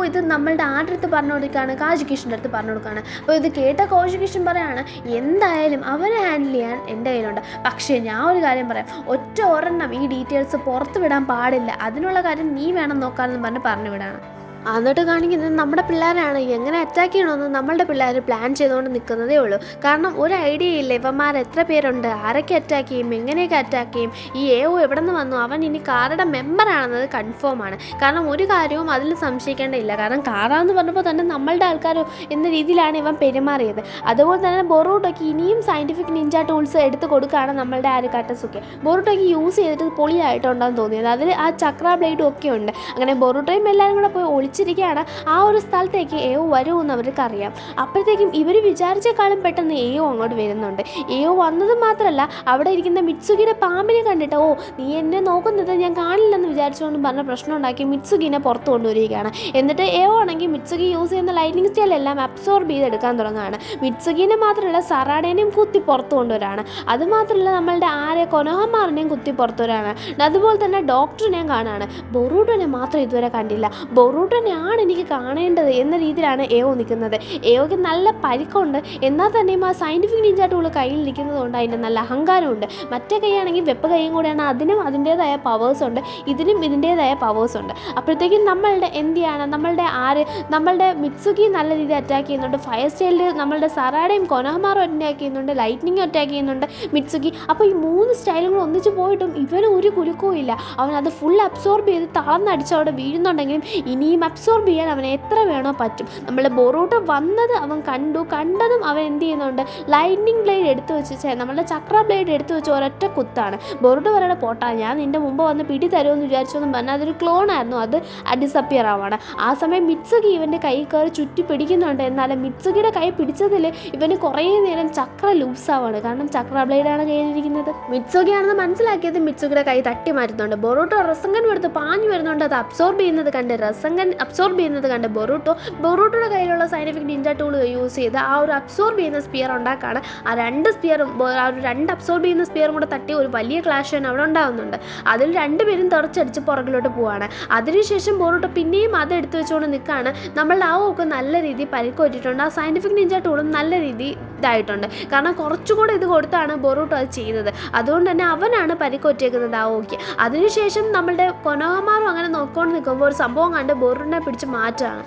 ഇത് നമ്മളുടെ ആരുടെ പറഞ്ഞു കൊടുക്കുകയാണ്, കാജികിഷിൻ്റെ അടുത്ത് പറഞ്ഞു കൊടുക്കുകയാണ്. അപ്പോൾ ഇത് കേട്ട കാജികിഷൻ പറയാണ്, എന്തായാലും അവരെ ഹാൻഡിൽ ചെയ്യാൻ എൻ്റെ കയ്യിലുണ്ട്, പക്ഷേ ഞാൻ ഒരു കാര്യം പറയാം, ഒറ്റ ഒരെണ്ണം ഈ ഡീറ്റെയിൽസ് പുറത്ത് വിടാൻ പാടില്ല, അതിനുള്ള കാര്യം നീ വേണം നോക്കാമെന്ന് പറഞ്ഞു വിടാണ്. എന്നിട്ട് കാണിക്കുന്നത് നമ്മുടെ പിള്ളേരാണ്, എങ്ങനെ അറ്റാക്ക് ചെയ്യണമെന്ന് നമ്മളുടെ പിള്ളേർ പ്ലാൻ ചെയ്തുകൊണ്ട് നിൽക്കുന്നതേ ഉള്ളൂ. കാരണം ഒരു ഐഡിയ ഇല്ല, ഇവന്മാർ എത്ര പേരുണ്ട്, ആരൊക്കെ അറ്റാക്ക് ചെയ്യും, എങ്ങനെയൊക്കെ അറ്റാക്ക് ചെയ്യും, ഈ എവിടെ നിന്ന് വന്നു, അവൻ ഇനി കാറുടെ മെമ്പറാണെന്നത് കൺഫേം ആണ്. കാരണം ഒരു കാര്യവും അതിൽ സംശയിക്കേണ്ടതില്ല, കാരണം കാറാന്ന് പറഞ്ഞപ്പോൾ തന്നെ നമ്മളുടെ ആൾക്കാർ എന്ന രീതിയിലാണ് ഇവൻ പെരുമാറിയത്. അതുപോലെ തന്നെ ബൊറൂട്ടോയ്ക്ക് ഇനിയും സയൻറ്റിഫിക് നിഞ്ച ടൂൾസ് എടുത്ത് കൊടുക്കുകയാണ് നമ്മളുടെ ആ ഒരു കറ്റസുക്കി. ബൊറൂട്ടോയ്ക്ക് യൂസ് ചെയ്തിട്ട് പൊളിയായിട്ടുണ്ടെന്ന് തോന്നിയത്, അതിൽ ആ ചക്ര ബ്ലേഡും ഒക്കെ ഉണ്ട്. അങ്ങനെ ബൊറൂട്ടോയും എല്ലാവരും കൂടെ പോയി ിരിക്കുകയാണ് ആ ഒരു സ്ഥലത്തേക്ക് ഏവോ വരുമെന്ന് അവർക്ക് അറിയാം. അപ്പോഴത്തേക്കും ഇവർ വിചാരിച്ചേക്കാളും പെട്ടെന്ന് ഏവോ അങ്ങോട്ട് വരുന്നുണ്ട്. ഏവോ വന്നത് മാത്രമല്ല, അവിടെ ഇരിക്കുന്ന മിറ്റ്സുകിയുടെ പാമ്പിനെ കണ്ടിട്ട് ഓ നീ എന്നെ നോക്കുന്നത് ഞാൻ കാണില്ലെന്ന് വിചാരിച്ചുകൊണ്ട് പറഞ്ഞ പ്രശ്നം ഉണ്ടാക്കി മിറ്റ്സുകിനെ പുറത്ത് കൊണ്ടുവരികയാണ്. എന്നിട്ട് ഏവോ ആണെങ്കിൽ മിറ്റ്സുകി യൂസ് ചെയ്യുന്ന ലൈറ്റിംഗ് സ്റ്റൈലെല്ലാം അബ്സോർബ് ചെയ്തെടുക്കാൻ തുടങ്ങുകയാണ്. മിറ്റ്സുകിനെ മാത്രമല്ല സറാഡേനെയും കുത്തി പുറത്ത് കൊണ്ടുവരാണ്. അതുമാത്രമല്ല നമ്മളുടെ ആരെ കൊനോഹമാറിനെയും കുത്തി പുറത്ത് വരാണ്. അതുപോലെ തന്നെ ഡോക്ടറിനെയും കാണാണ്. ബൊറൂട്ടോനെ മാത്രം ഇതുവരെ കണ്ടില്ല, ബൊറൂട്ടോനെയാണ് എനിക്ക് കാണേണ്ടത് എന്ന രീതിയിലാണ് ഏവോ നിൽക്കുന്നത്. ഏവോയ്ക്ക് നല്ല പരിക്കുണ്ട്, എന്നാൽ തന്നെയും ആ സയൻറ്റിഫിക് നിഞ്ച ടൂൾ കയ്യിൽ നിൽക്കുന്നതുകൊണ്ട് അതിൻ്റെ നല്ല അഹങ്കാരമുണ്ട്. മറ്റേ കൈയാണെങ്കിൽ വെപ്പ് കൈയും കൂടെയാണ്, അതിനും അതിൻ്റേതായ പവേഴ്സ് ഉണ്ട്, ഇതിനും ഇതിൻ്റേതായ പവേഴ്സ് ഉണ്ട്. അപ്പോഴത്തേക്കും നമ്മളുടെ എന്തിയാണ് നമ്മളുടെ മിറ്റ്സുകി നല്ല രീതിയിൽ അറ്റാക്ക് ചെയ്യുന്നുണ്ട്, ഫയർ സ്റ്റൈലിൽ നമ്മളുടെ സറാഡയും കൊനോഹമാറും അറ്റാക്ക് ചെയ്യുന്നുണ്ട്, ലൈറ്റ്നിങ് അറ്റാക്ക് ചെയ്യുന്നുണ്ട് മിറ്റ്സുകി. അപ്പോൾ ഈ 3 സ്റ്റൈലുകൾ ഒന്നിച്ച് പോയിട്ടും ഇവന് ഒരു കുലുക്കവും ഇല്ല. അവൻ അത് ഫുൾ അബ്സോർബ് ചെയ്ത് തളർന്നടിച്ച് അവിടെ വീഴുന്നുണ്ടെങ്കിലും ഇനിയും അബ്സോർബ് ചെയ്യാൻ അവന് എത്ര വേണോ പറ്റും. നമ്മളെ ബൊറൂട്ടോ വന്നത് അവൻ കണ്ടതും അവൻ എന്ത് ചെയ്യുന്നുണ്ട്, ലൈറ്റ്നിങ് ബ്ലേഡ് എടുത്തു വെച്ച് നമ്മളുടെ ചക്ര ബ്ലേഡ് എടുത്തു വെച്ച് ഒരൊറ്റ കുത്താണ്. ബൊറൂട്ടോ പറയണ പോട്ടാ, ഞാൻ നിൻ്റെ മുമ്പ് വന്ന് പിടി തരുമെന്ന് വിചാരിച്ചെന്നും പറഞ്ഞാൽ അതൊരു ക്ലോൺ ആയിരുന്നു, അത് ഡിസപ്പിയർ ആവാണ്. ആ സമയം മിറ്റ്സുകി ഇവൻ്റെ കൈ കയറി ചുറ്റി പിടിക്കുന്നുണ്ട്. എന്നാലും മിറ്റ്സുകിയുടെ കൈ പിടിച്ചതിൽ ഇവന് കുറേ നേരം ചക്ര ലൂസാവാണ്, കാരണം ചക്ര ബ്ലേഡാണ് കയ്യിലിരിക്കുന്നത്. മിറ്റ്സുകിയാണെന്ന് മനസ്സിലാക്കിയത് മിറ്റ്സുകിയുടെ കൈ തട്ടി മാറ്റുന്നുണ്ട്. ബൊറൂട്ടോ റസങ്കൻ എടുത്ത് പാഞ്ഞു വരുന്നുണ്ട്, അത് അബ്സോർബ് ചെയ്യുന്നത് കണ്ട് ബൊറൂട്ടോയുടെ കയ്യിലുള്ള സയൻറ്റിഫിക് നിഞ്ച ടൂൾ യൂസ് ചെയ്ത് ആ ഒരു അബ്സോർബ് ചെയ്യുന്ന സ്പിയർ ഉണ്ടാക്കാണ്. ആ രണ്ട് അബ്സോർബ് ചെയ്യുന്ന സ്പിയറും കൂടെ തട്ടി ഒരു വലിയ ക്ലാഷ് തന്നെ അവിടെ ഉണ്ടാകുന്നുണ്ട്. അതിൽ രണ്ടുപേരും തെറിച്ചടിച്ച് പുറകിലോട്ട് പോവാണ്. അതിനുശേഷം ബൊറൂട്ടോ പിന്നെയും അത് എടുത്തു വെച്ചുകൊണ്ട് നിൽക്കുകയാണ്. നമ്മളുടെ ആവൊക്കെ നല്ല രീതിയിൽ പരിക്കേറ്റിട്ടുണ്ട്. ആ സയൻറ്റിഫിക് നിഞ്ച ടൂളും നല്ല രീതിയിൽ ഇതായിട്ടുണ്ട്, കാരണം കുറച്ചുകൂടെ ഇത് കൊടുത്താണ് ബൊറൂട്ടോ അത് ചെയ്തത്. അതുകൊണ്ട് തന്നെ അവനാണ് പരിക്കേറ്റിരിക്കുന്നത് ആവോക്ക്. അതിനുശേഷം നമ്മളുടെ കൊനോഹമാറും അങ്ങനെ നോക്കിക്കൊണ്ട് നിൽക്കുമ്പോൾ ഒരു സംഭവം കണ്ട് ബൊറൂട്ടോനെ പിടിച്ച് മാറ്റുകയാണ്.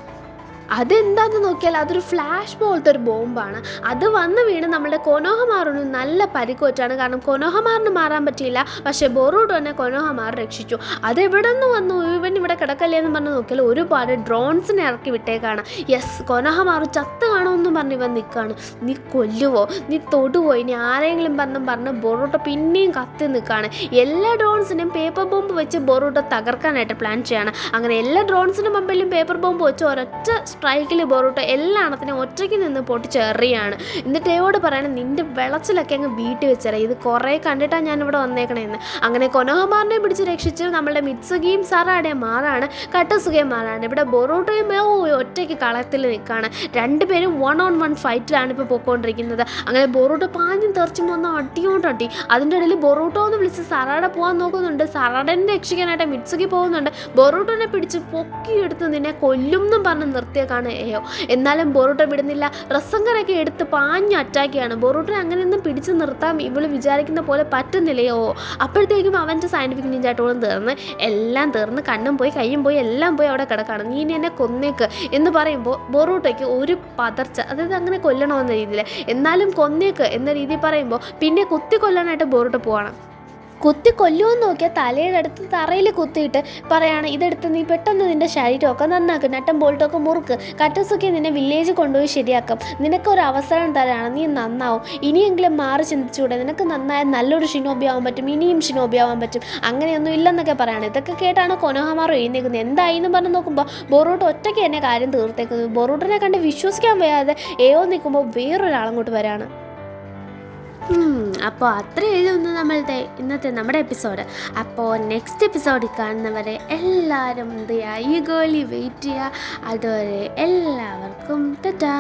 അതെന്താണെന്ന് നോക്കിയാൽ അതൊരു ഫ്ലാഷ് പോലത്തെ ഒരു ബോംബാണ്. അത് വന്ന് വീണ് നമ്മുടെ കൊനോഹമാറിന് നല്ല പരിക്കുവറ്റാണ്. കാരണം കൊനോഹമാറിന് മാറാൻ പറ്റിയില്ല, പക്ഷേ ബൊറൂട്ടോനെ കൊനോഹമാർ രക്ഷിച്ചു. അതെവിടെ നിന്ന് വന്നു, ഇവൻ ഇവിടെ കിടക്കല്ലേ എന്ന് പറഞ്ഞ് നോക്കിയാൽ ഒരുപാട് ഡ്രോൺസിനെ ഇറക്കി വിട്ടേക്കാണ്. യെസ്, കൊനോഹമാർ ചത്ത് കാണുമെന്ന് പറഞ്ഞ് ഇവൻ നിൽക്കുകയാണ്. നീ കൊല്ലുവോ, നീ തൊടുവോ, ഇനി ആരെങ്കിലും പറഞ്ഞ് ബൊറൂട്ടോ പിന്നെയും കത്തി നിൽക്കുകയാണ്. എല്ലാ ഡ്രോൺസിനും പേപ്പർ ബോംബ് വെച്ച് ബൊറൂട്ടോ തകർക്കാനായിട്ട് പ്ലാൻ ചെയ്യാണ്. അങ്ങനെ എല്ലാ ഡ്രോൺസിനും മുമ്പിലും പേപ്പർ ബോംബ് വെച്ച് ഒരൊറ്റ സ്ട്രൈക്കിൽ ബൊറൂട്ടോ എല്ലാ എണ്ണത്തിനും ഒറ്റയ്ക്ക് നിന്ന് പൊട്ടിച്ചെറിയാണ്. എന്നിട്ട് ഏവോട് പറയണം, നിൻ്റെ വിളച്ചിലൊക്കെ അങ്ങ് വീട്ടിൽ വെച്ചേരാം, ഇത് കുറേ കണ്ടിട്ടാണ് ഞാനിവിടെ വന്നേക്കണേന്ന്. അങ്ങനെ കൊനോഹമാറിനെ പിടിച്ച് രക്ഷിച്ച് നമ്മളുടെ മിത്സുകിയും സാറാടേയും മാറാണ്, കട്ടസുകയും മാറാണ്. ഇവിടെ ബൊറൂട്ടോയും ഒറ്റയ്ക്ക് കളത്തിൽ നിൽക്കുകയാണ്. രണ്ടുപേരും 1-on-1 ഫൈറ്റിലാണ് ഇപ്പോൾ പോയിക്കൊണ്ടിരിക്കുന്നത്. അങ്ങനെ ബൊറൂട്ടോ പാഞ്ഞും തെറിച്ചും വന്ന് അടിയോണ്ടടി. അതിൻ്റെ ഇടയിൽ ബൊറൂട്ടോ എന്ന് വിളിച്ച് സറാട പോകാൻ നോക്കുന്നുണ്ട്. സറാടനെ രക്ഷിക്കാനായിട്ട് മിത്സുകി പോകുന്നുണ്ട്. ബൊറൂട്ടോനെ പിടിച്ച് പൊക്കിയെടുത്ത് നിന്നെ കൊല്ലും എന്നും പറഞ്ഞ് നിർത്തിയേക്കാണ് ഏയോ. എന്നാലും ബൊറൂട്ടോ വിടുന്നില്ല. റസങ്കനൊക്കെ എടുത്ത് പാഞ്ഞ് അറ്റാക്കിയാണ്. ബൊറൂട്ടോനെ അങ്ങനെയൊന്നും പിടിച്ച് നിർത്താൻ ഇവള് വിചാരിക്കുന്ന പോലെ പറ്റുന്നില്ലയോ. അപ്പോഴത്തേക്കും അവൻ്റെ സയൻറ്റിഫിക് നിഞ്ചാട്ടോളം എല്ലാം തീർന്ന് കണ്ണും പോയി കയ്യും പോയി എല്ലാം പോയി അവിടെ കിടക്കാണ്. നീ എന്നെ കൊന്നേക്ക് എന്ന് പറയുമ്പോൾ ബൊറൂട്ടോയ്ക്ക് ഒരു പതർച്ച, അതായത് അങ്ങനെ കൊല്ലണമെന്ന രീതിയിൽ, എന്നാലും കൊന്നേക്ക് എന്ന രീതിയിൽ പറയുമ്പോൾ പിന്നെ കുത്തി കൊല്ലാനായിട്ട് ബൊറൂട്ടോ പോവാണ്. കുത്തി കൊല്ലുമെന്ന് നോക്കിയാൽ തലയുടെ അടുത്ത് തറയിൽ കുത്തിയിട്ട് പറയാണ്, ഇതെടുത്ത് നീ പെട്ടെന്ന് നിൻ്റെ ശരീരമൊക്കെ നന്നാക്കും, നട്ടം ബോൾട്ടൊക്കെ മുറുക്ക്, കട്ടസൊക്കെ നിന്നെ വില്ലേജ് കൊണ്ടുപോയി ശരിയാക്കും, നിനക്കൊരു അവസരം തരാണ്, നീ നന്നാവും, ഇനിയെങ്കിലും മാറി ചിന്തിച്ചുകൂടെ, നിനക്ക് നന്നായാൽ നല്ലൊരു ഷിനോബി ആവാൻ പറ്റും, ഇനിയും ഷിനോബി ആവാൻ പറ്റും, അങ്ങനെയൊന്നും ഇല്ലെന്നൊക്കെ പറയാണ്. ഇതൊക്കെ കേട്ടാണ് കൊനോഹമാർ എഴുന്നേക്കുന്നത്. എന്തായി എന്ന് പറഞ്ഞ് നോക്കുമ്പോൾ ബൊറൂട്ടോ ഒറ്റയ്ക്ക് തന്നെ കാര്യം തീർത്തേക്കുന്നത്. ബൊറൂട്ടോനെ കണ്ട് വിശ്വസിക്കാൻ വയ്യാതെ ഏയോ നിൽക്കുമ്പോൾ വേറൊരാളങ്ങോട്ട് വരാണ്. അപ്പോൾ അത്രയുള്ളൂ നമ്മളുടെ ഇന്നത്തെ നമ്മുടെ എപ്പിസോഡ്. അപ്പോൾ നെക്സ്റ്റ് എപ്പിസോഡിൽ കാണുന്നവരെ എല്ലാവരും എന്ത് ചെയ്യുക, ഈ ഗേളി വെയിറ്റ് ചെയ്യുക. അതുവരെ എല്ലാവർക്കും ടാറ്റാ.